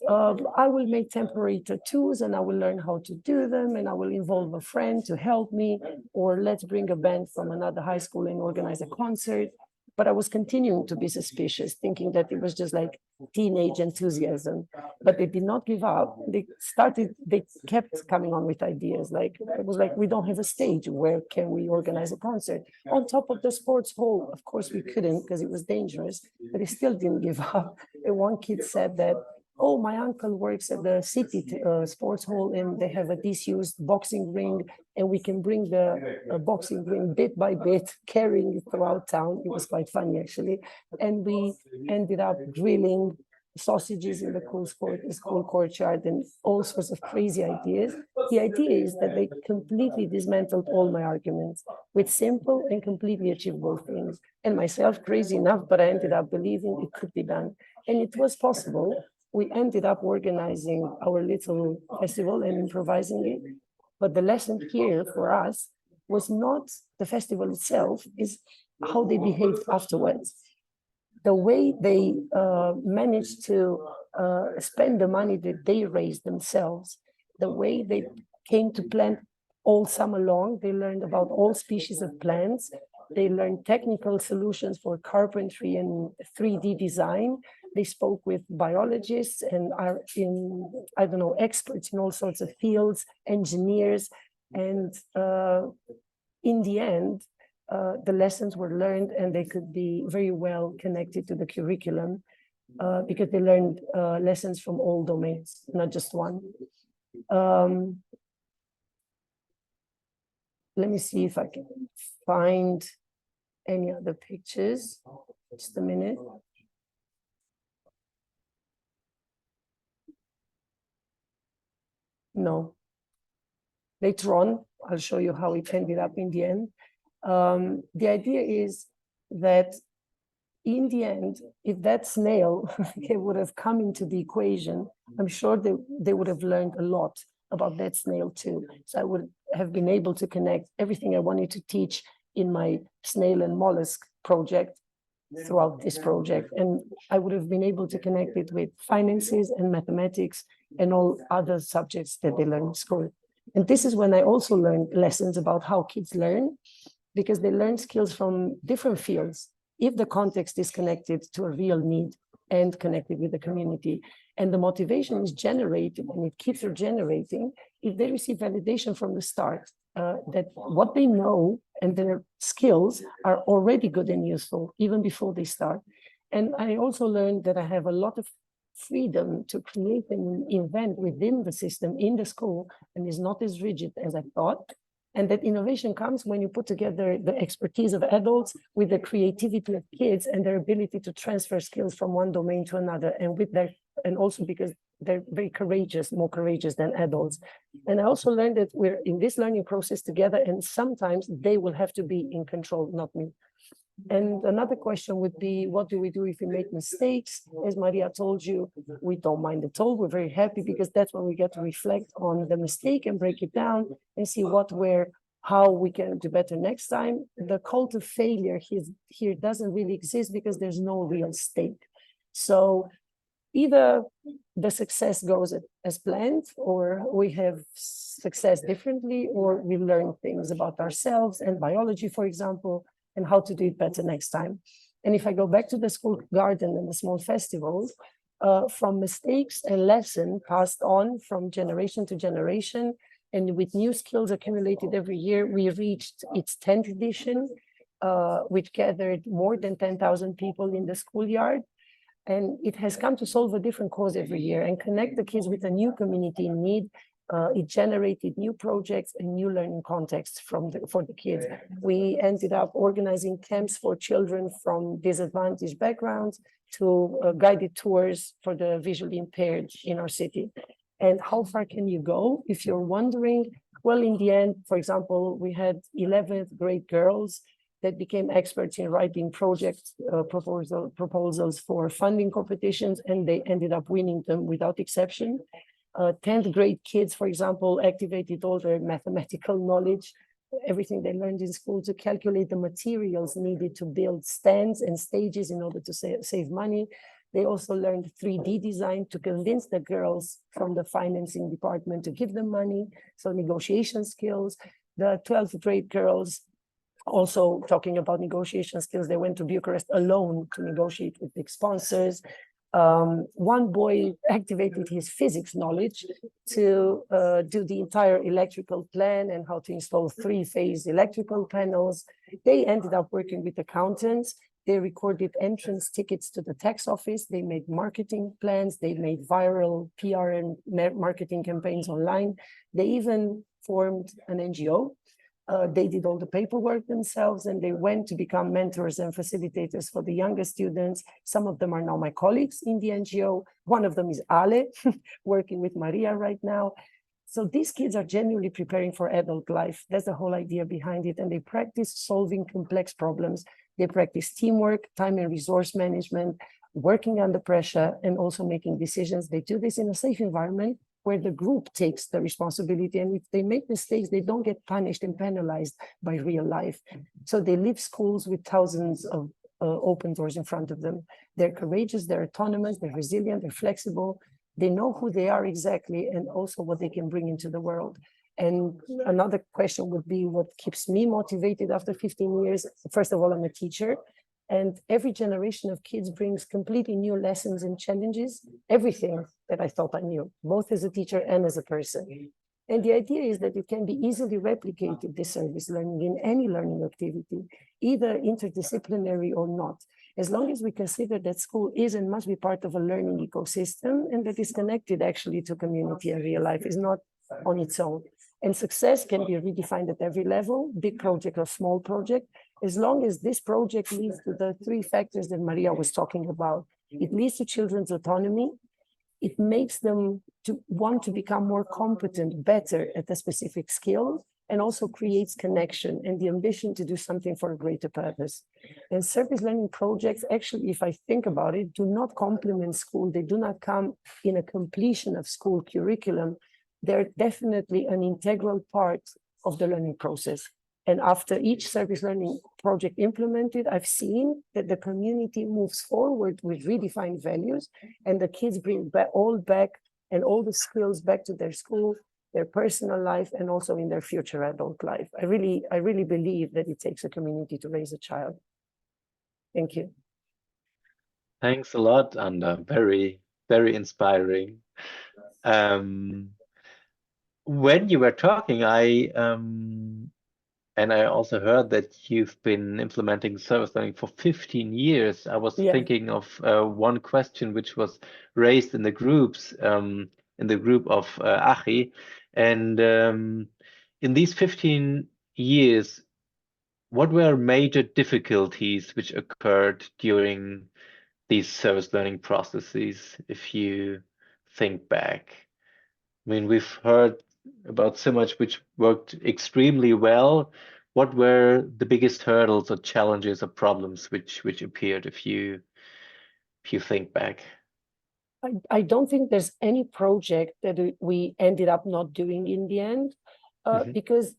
I will make temporary tattoos and I will learn how to do them and I will involve a friend to help me, or let's bring a band from another high school and organize a concert. But I was continuing to be suspicious, thinking that it was just like teenage enthusiasm, but they did not give up. They kept coming on with ideas. Like, it was like, we don't have a stage. Where can we organize a concert? On top of the sports hall? Of course we couldn't because it was dangerous, but they still didn't give up. And one kid said that, oh, my uncle works at the city sports hall and they have a disused boxing ring and we can bring the boxing ring bit by bit, carrying it throughout town. It was quite funny, actually. And we ended up drilling sausages in the school courtyard, and all sorts of crazy ideas. The idea is that they completely dismantled all my arguments with simple and completely achievable things. And myself, crazy enough, but I ended up believing it could be done. And it was possible. We ended up organizing our little festival and improvising it. But the lesson here for us was not the festival itself, is how they behaved afterwards. The way they managed to spend the money that they raised themselves, the way they came to plant all summer long. They learned about all species of plants. They learned technical solutions for carpentry and 3D design. They spoke with biologists and are experts in all sorts of fields, engineers. And in the end, the lessons were learned and they could be very well connected to the curriculum because they learned lessons from all domains, not just one. Let me see if I can find any other pictures. Just a minute. No. Later on, I'll show you how it ended up in the end. The idea is that in the end, if that snail would have come into the equation, I'm sure they would have learned a lot about that snail too. So I would have been able to connect everything I wanted to teach in my snail and mollusk project throughout this project. And I would have been able to connect it with finances and mathematics and all other subjects that they learn in school. And this is when I also learned lessons about how kids learn, because they learn skills from different fields if the context is connected to a real need and connected with the community. And the motivation is generated, and it keeps regenerating if they receive validation from the start, that what they know and their skills are already good and useful even before they start. And I also learned that I have a lot of freedom to create and invent within the system in the school, and is not as rigid as I thought. And that innovation comes when you put together the expertise of adults with the creativity of kids and their ability to transfer skills from one domain to another, and with their, and also because they're very courageous, more courageous than adults. And I also learned that we're in this learning process together, and sometimes they will have to be in control, not me. And another question would be, what do we do if we make mistakes? As Maria told you, we don't mind at all. We're very happy because that's when we get to reflect on the mistake and break it down and see what, where, how we can do better next time. The call to failure here doesn't really exist because there's no real stake. So either the success goes as planned, or we have success differently, or we learn things about ourselves and biology, for example, and how to do it better next time. And if I go back to the school garden and the small festivals, from mistakes and lesson passed on from generation to generation, and with new skills accumulated every year, we reached its 10th edition, which gathered more than 10,000 people in the schoolyard. And it has come to solve a different cause every year and connect the kids with a new community in need. It generated new projects and new learning contexts for the kids. We ended up organizing camps for children from disadvantaged backgrounds to guided tours for the visually impaired in our city. And how far can you go? If you're wondering, well, in the end, for example, we had 11th grade girls that became experts in writing project proposals for funding competitions, and they ended up winning them without exception. 10th grade kids, for example, activated all their mathematical knowledge, everything they learned in school, to calculate the materials needed to build stands and stages in order to save money. They also learned 3D design to convince the girls from the financing department to give them money, so negotiation skills. The 12th grade girls, also talking about negotiation skills, they went to Bucharest alone to negotiate with big sponsors. One boy activated his physics knowledge to do the entire electrical plan and how to install 3-phase electrical panels. They ended up working with accountants. They recorded entrance tickets to the tax office. They made marketing plans. They made viral PR and marketing campaigns online. They even formed an NGO They did all the paperwork themselves, and they went to become mentors and facilitators for the younger students. Some of them are now my colleagues in the NGO. One of them is Ale, working with Maria right now. So these kids are genuinely preparing for adult life. That's the whole idea behind it. And they practice solving complex problems. They practice teamwork, time and resource management, working under pressure, and also making decisions. They do this in a safe environment where the group takes the responsibility. And if they make mistakes, they don't get punished and penalized by real life. So they leave schools with thousands of open doors in front of them. They're courageous, they're autonomous, they're resilient, they're flexible. They know who they are exactly and also what they can bring into the world. And another question would be what keeps me motivated after 15 years? First of all, I'm a teacher. And every generation of kids brings completely new lessons and challenges, everything that I thought I knew, both as a teacher and as a person. And the idea is that it can be easily replicated, this service learning, in any learning activity, either interdisciplinary or not, as long as we consider that school is and must be part of a learning ecosystem and that is connected actually to community and real life, is not on its own. And success can be redefined at every level, big project or small project, as long as this project leads to the three factors that Maria was talking about. It leads to children's autonomy. It makes them to want to become more competent, better at a specific skill, and also creates connection and the ambition to do something for a greater purpose. And service learning projects, actually, if I think about it, do not complement school. They do not come in a completion of school curriculum. They're definitely an integral part of the learning process. And after each service learning project implemented, I've seen that the community moves forward with redefined values, and the kids bring all the skills back to their school, their personal life, and also in their future adult life. I really believe that it takes a community to raise a child. Thank you. Thanks a lot, Anda. Very, very inspiring. When you were talking, and I also heard that you've been implementing service learning for 15 years. I was thinking of one question which was raised in the groups, in the group of ACHI. And in these 15 years, what were major difficulties which occurred during these service learning processes, if you think back? I mean, we've heard about so much which worked extremely well. What were the biggest hurdles or challenges or problems which appeared if you think back? I don't think there's any project that we ended up not doing in the end, because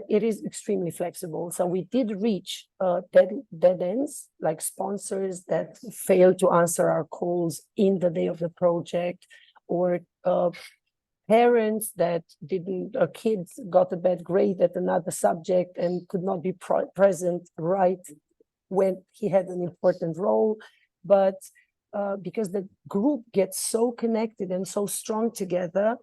it is extremely flexible. So we did reach dead ends, like sponsors that failed to answer our calls in the day of the project, or parents that kids got a bad grade at another subject and could not be present right when he had an important role. But because the group gets so connected and so strong together,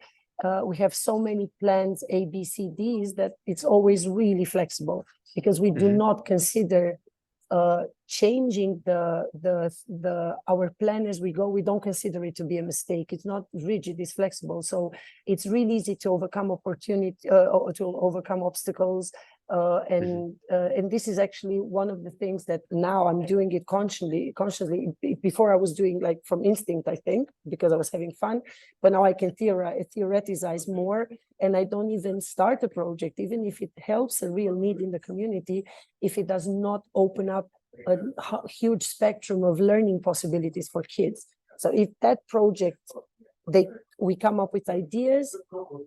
we have so many plans, A, B, C, Ds, that it's always really flexible, because we do not consider changing our plan as we go. We don't consider it to be a mistake. It's not rigid, it's flexible. So it's really easy to overcome obstacles. And this is actually one of the things that now I'm doing it consciously. Before I was doing like from instinct, I think, because I was having fun, but now I can theoretize more, and I don't even start a project, even if it helps a real need in the community, if it does not open up a huge spectrum of learning possibilities for kids. So if that project, we come up with ideas,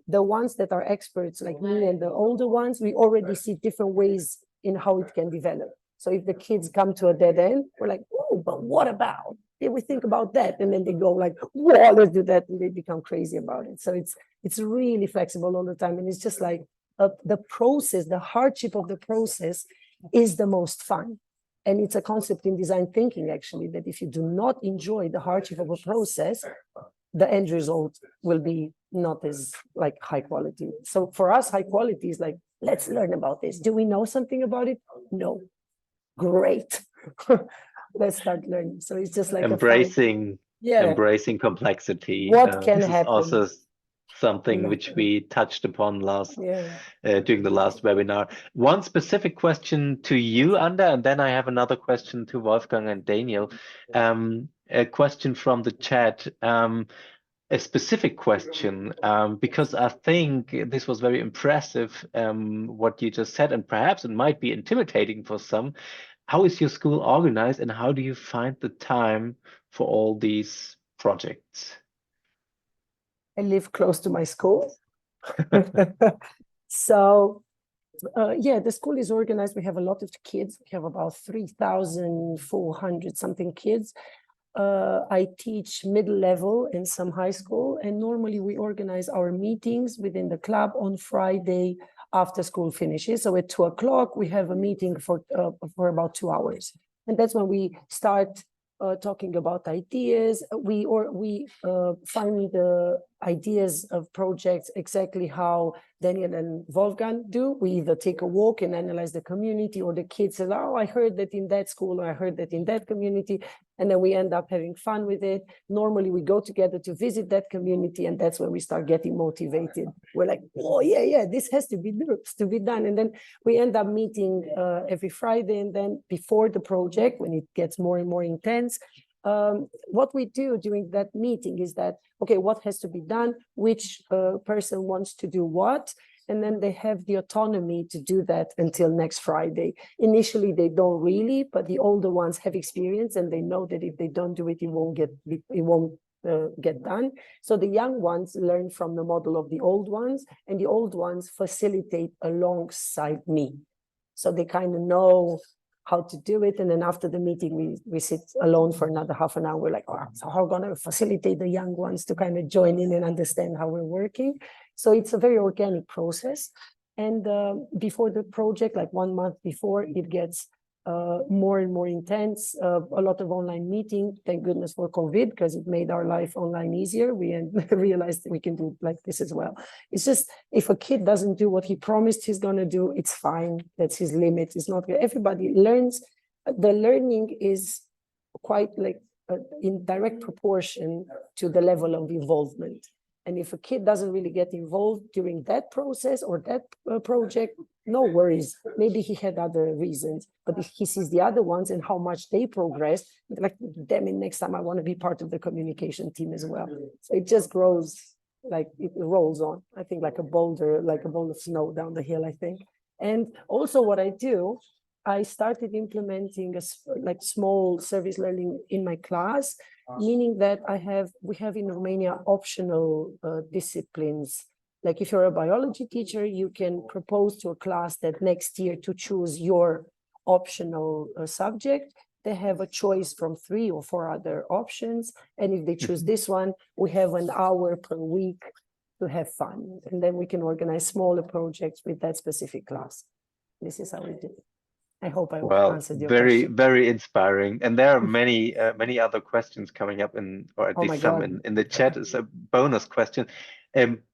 the ones that are experts like me and the older ones, we already see different ways in how it can develop. So if the kids come to a dead end, we're like, oh, but what about? Did we think about that? And then they go like, whoa, let's do that. And they become crazy about it. So it's really flexible all the time. And it's just like the process, the hardship of the process is the most fun. And it's a concept in design thinking, actually, that if you do not enjoy the hardship of a process, the end result will be not as like high quality. So for us, high quality is like, let's learn about this. Do we know something about it? No. Great. Let's start learning. So it's just like embracing complexity. What can happen? Also something which we touched upon Yeah. during the last webinar. One specific question to you, Anda, and then I have another question to Wolfgang and Daniel. A question from the chat. A specific question, because I think this was very impressive, what you just said, and perhaps it might be intimidating for some. How is your school organized, and how do you find the time for all these projects? I live close to my school. So, yeah, the school is organized. We have a lot of kids. We have about 3,400 something kids. I teach middle level and some high school, and normally we organize our meetings within the club on Friday after school finishes. So at 2 o'clock, we have a meeting for about 2 hours. And that's when we start talking about ideas. We find the ideas of projects exactly how Daniel and Wolfgang do. We either take a walk and analyze the community, or the kids say, oh, I heard that in that school, or I heard that in that community. And then we end up having fun with it. Normally we go together to visit that community, and that's when we start getting motivated. We're like, oh yeah, this has to be done. And then we end up meeting every Friday. And then before the project, when it gets more and more intense, what we do during that meeting is that, okay, what has to be done, which person wants to do what, and then they have the autonomy to do that until next Friday. Initially, they don't really, but the older ones have experience, and they know that if they don't do it, it won't get done. So the young ones learn from the model of the old ones, and the old ones facilitate alongside me. So they kind of know how to do it. And then after the meeting, we sit alone for another half an hour. We're like, oh, so how are we going to facilitate the young ones to kind of join in and understand how we're working? So it's a very organic process. And before the project, like 1 month before, it gets more and more intense, a lot of online meeting. Thank goodness for COVID, because it made our life online easier. We realized that we can do it like this as well. It's just, if a kid doesn't do what he promised he's going to do, it's fine. That's his limit. It's not, everybody learns. The learning is quite like in direct proportion to the level of involvement. And if a kid doesn't really get involved during that process or that project, no worries. Maybe he had other reasons, but if he sees the other ones and how much they progress, like, damn it, next time I want to be part of the communication team as well. So it just grows, like it rolls on, I think, like a boulder, like a ball of snow down the hill, I think. And also what I do, I started implementing like small service learning in my class, meaning that we have in Romania optional disciplines. Like if you're a biology teacher, you can propose to a class that next year to choose your optional subject. They have a choice from 3 or 4 other options. And if they choose this one, we have an hour per week to have fun. And then we can organize smaller projects with that specific class. This is how we do it. I hope I answered your question. Very inspiring. And there are many other questions coming up or at least some in the chat. It's a bonus question.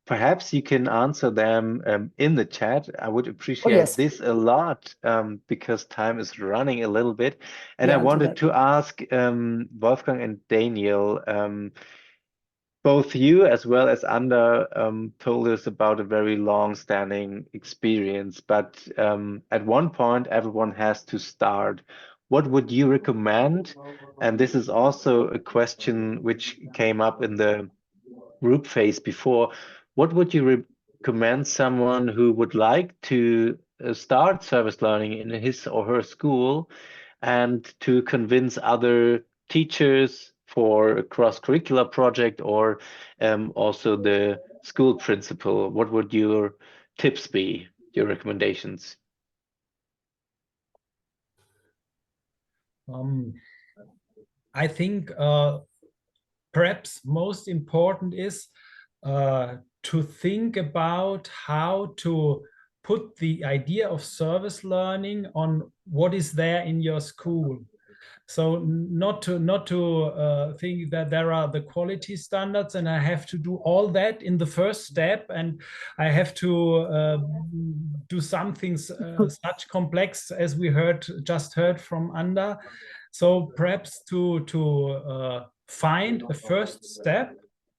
Perhaps you can answer them in the chat. I would appreciate this a lot, because time is running a little bit. And I wanted to ask Wolfgang and Daniel, both you as well as Anda told us about a very long-standing experience, but at one point everyone has to start. What would you recommend? And this is also a question which came up in the group phase before. What would you recommend someone who would like to start service learning in his or her school and to convince other teachers for a cross-curricular project, or also the school principal? What would your tips be, your recommendations? I think perhaps most important is to think about how to put the idea of service learning on what is there in your school. So not to think that there are the quality standards and I have to do all that in the first step, and I have to do something such complex as we just heard from Anda. So perhaps to find a first step,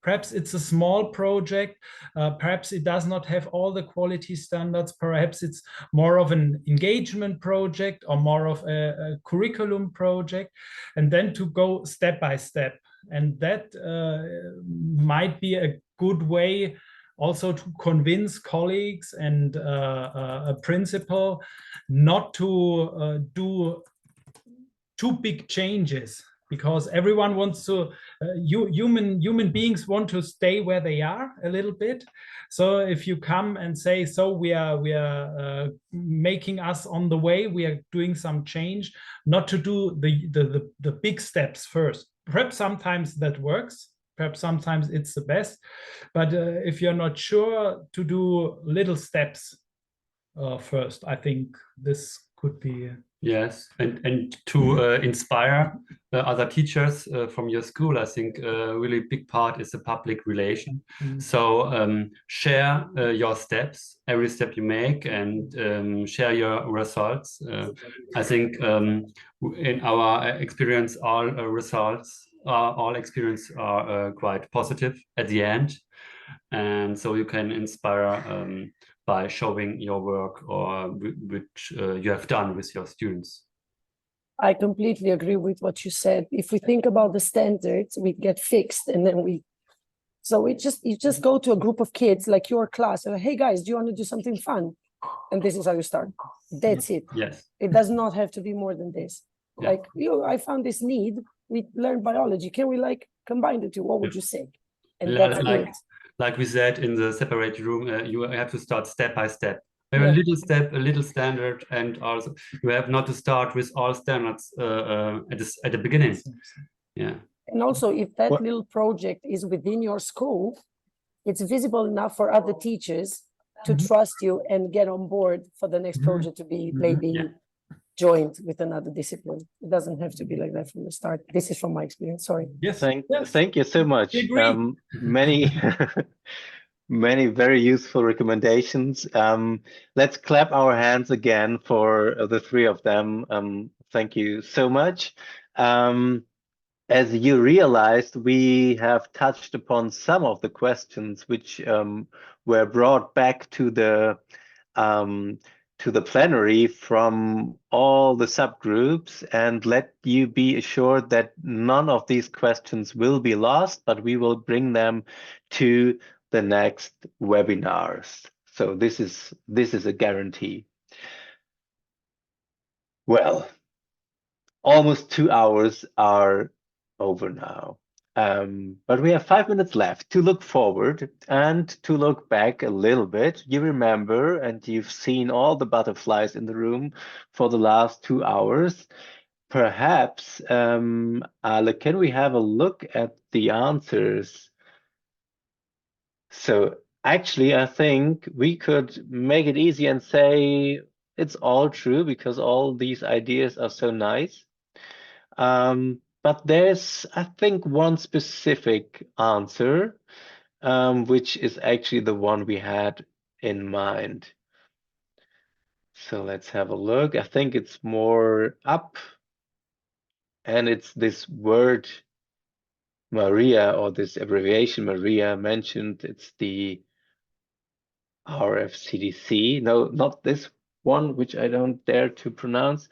Perhaps it's a small project, perhaps it does not have all the quality standards, perhaps it's more of an engagement project or more of a curriculum project, and then to go step by step. And that might be a good way also to convince colleagues and a principal not to do too big changes, because everyone wants to, human beings want to stay where they are a little bit. So if you come and say, so we are making us on the way, we are doing some change, not to do the big steps first. Perhaps sometimes that works, perhaps sometimes it's the best, but if you're not sure, to do little steps first, I think this could be. Yes, and to inspire other teachers from your school, I think a really big part is the public relation. So share your steps, every step you make, and share your results. I think in our experience, all experience are quite positive at the end, and so you can inspire by showing your work or which you have done with your students. I completely agree with what you said. If we think about the standards, we get fixed, and then you just go to a group of kids like your class and like, hey guys, do you want to do something fun? And this is how you start. That's it. Yes. It does not have to be more than this. Yeah. Like, I found this need. We learned biology. Can we like combine the two? What would you say? And that's it. Like we said in the separate room, you have to start step by step. A little step, a little standard, and also you have not to start with all standards at the beginning. Yeah. And also, if that little project is within your school, it's visible enough for other teachers to trust you and get on board for the next project to be maybe joined with another discipline. It doesn't have to be like that from the start. This is from my experience. Sorry. Yes. Thank you so much. Many many very useful recommendations. Let's clap our hands again for the three of them. Thank you so much. As you realized, we have touched upon some of the questions which were brought back to the plenary from all the subgroups, and let you be assured that none of these questions will be lost, but we will bring them to the next webinars. So this is a guarantee. Well, almost 2 hours are over now. But we have 5 minutes left to look forward and to look back a little bit. You remember, and you've seen all the butterflies in the room for the last 2 hours. Perhaps, Ale, can we have a look at the answers? So actually, I think we could make it easy and say it's all true because all these ideas are so nice. But there's, I think, one specific answer, which is actually the one we had in mind. So let's have a look. I think it's more up, and it's this word Maria, or this abbreviation Maria mentioned. It's the RFCDC. No, not this one, which I don't dare to pronounce.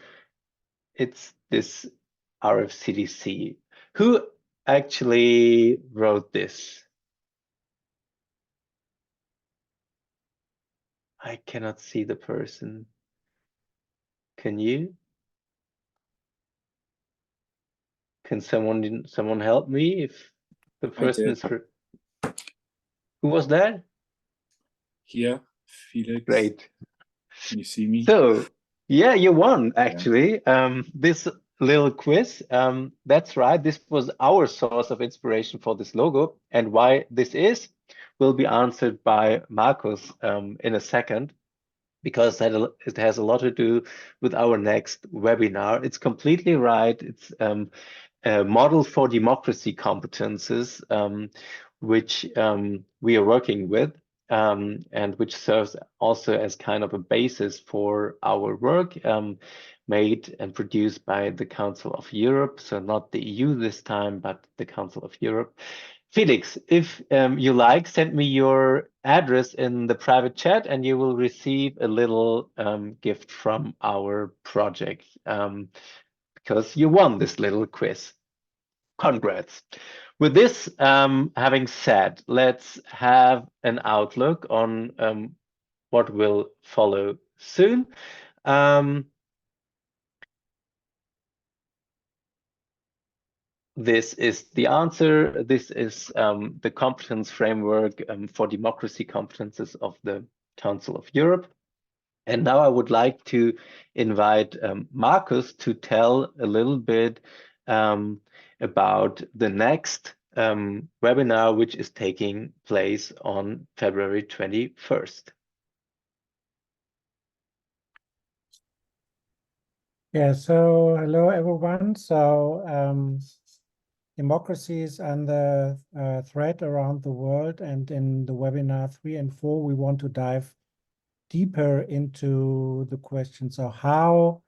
It's this RFCDC. Who actually wrote this? I cannot see the person. Can you? Can someone help me if the person is? Who was that? Here, Felix. Great. Can you see me? So, yeah, you won actually. This little quiz. That's right. This was our source of inspiration for this logo, and why this is will be answered by Markus in a second, because it has a lot to do with our next webinar. It's completely right. It's a model for democracy competences, which we are working with, and which serves also as kind of a basis for our work, made and produced by the Council of Europe. So not the EU this time, but the Council of Europe. Felix, if you like, send me your address in the private chat and you will receive a little gift from our project because you won this little quiz. Congrats. With this having said, let's have an outlook on what will follow soon. This is the answer. This is the competence framework for democracy competences of the Council of Europe. And now I would like to invite Markus to tell a little bit about the next webinar, which is taking place on February 21st. Yeah, so hello everyone. So democracies under threat around the world, and in the webinar 3 and 4 we want to dive deeper into the questions of how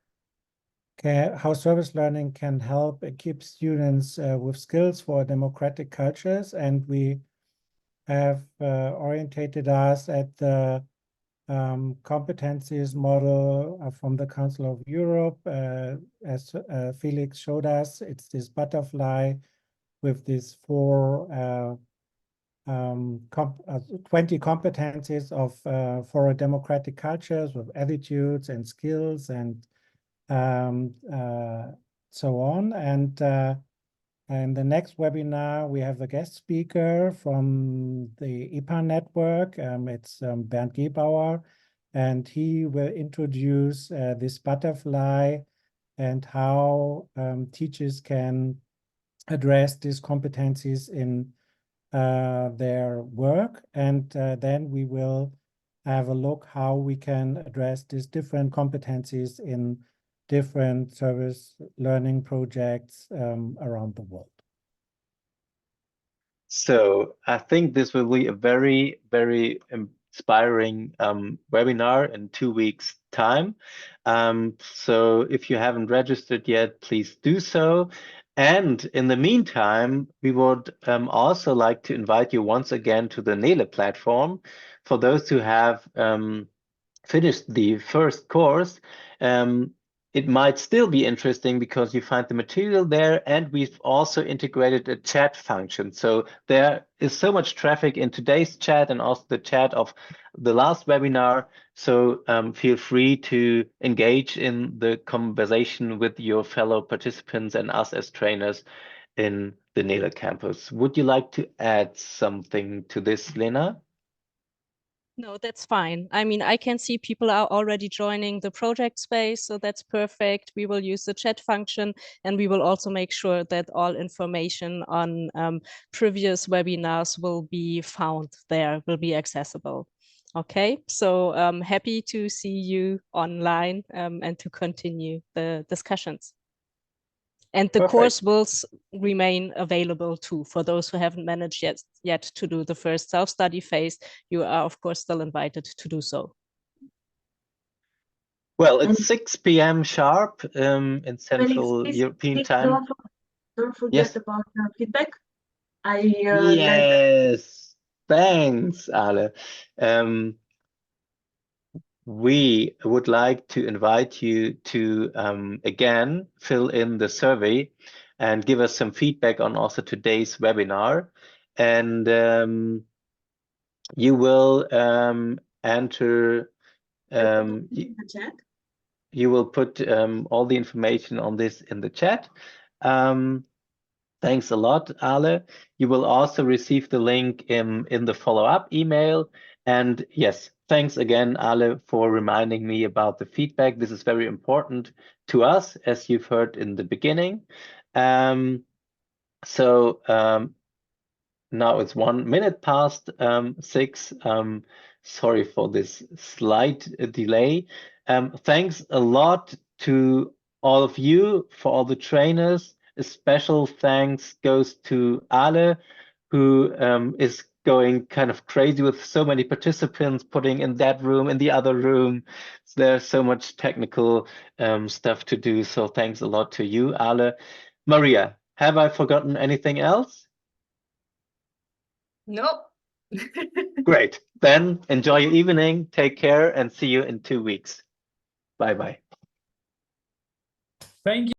service learning can help equip students with skills for democratic cultures. And we have orientated us at the competencies model from the Council of Europe. As Felix showed us, it's this butterfly with these 20 competencies for a democratic cultures with attitudes and skills and so on. And the next webinar, we have a guest speaker from the EPA network. It's Bernd Gebauer, and he will introduce this butterfly and how teachers can address these competencies in their work. And then we will have a look how we can address these different competencies in different service learning projects around the world. So I think this will be a very, very inspiring webinar in 2 weeks' time. So if you haven't registered yet, please do so. And in the meantime, we would also like to invite you once again to the Nele platform. For those who have finished the first course, it might still be interesting because you find the material there, and we've also integrated a chat function. So there is so much traffic in today's chat and also the chat of the last webinar. So feel free to engage in the conversation with your fellow participants and us as trainers in the Nele campus. Would you like to add something to this, Lena? No, that's fine. I mean, I can see people are already joining the project space, so that's perfect. We will use the chat function, and we will also make sure that all information on previous webinars will be found there, will be accessible. Okay, so happy to see you online and to continue the discussions. And the course will remain available too for those who haven't managed yet to do the first self-study phase. You are, of course, still invited to do so. Well, it's 6 p.m. sharp in Central European time. Don't forget about feedback. Yes, thanks, Ale. We would like to invite you to again fill in the survey and give us some feedback on also today's webinar. And you will enter the chat. You will put all the information on this in the chat. Thanks a lot, Ale. You will also receive the link in the follow-up email. And yes, thanks again, Ale, for reminding me about the feedback. This is very important to us, as you've heard in the beginning. Now it's 1 minute past 6. Sorry for this slight delay. Thanks a lot to all of you, for all the trainers. A special thanks goes to Ale, who is going kind of crazy with so many participants, putting in that room, in the other room. There's so much technical stuff to do. So thanks a lot to you, Ale. Maria, have I forgotten anything else? No. Great. Then enjoy your evening. Take care and see you in 2 weeks. Bye-bye. Thank you.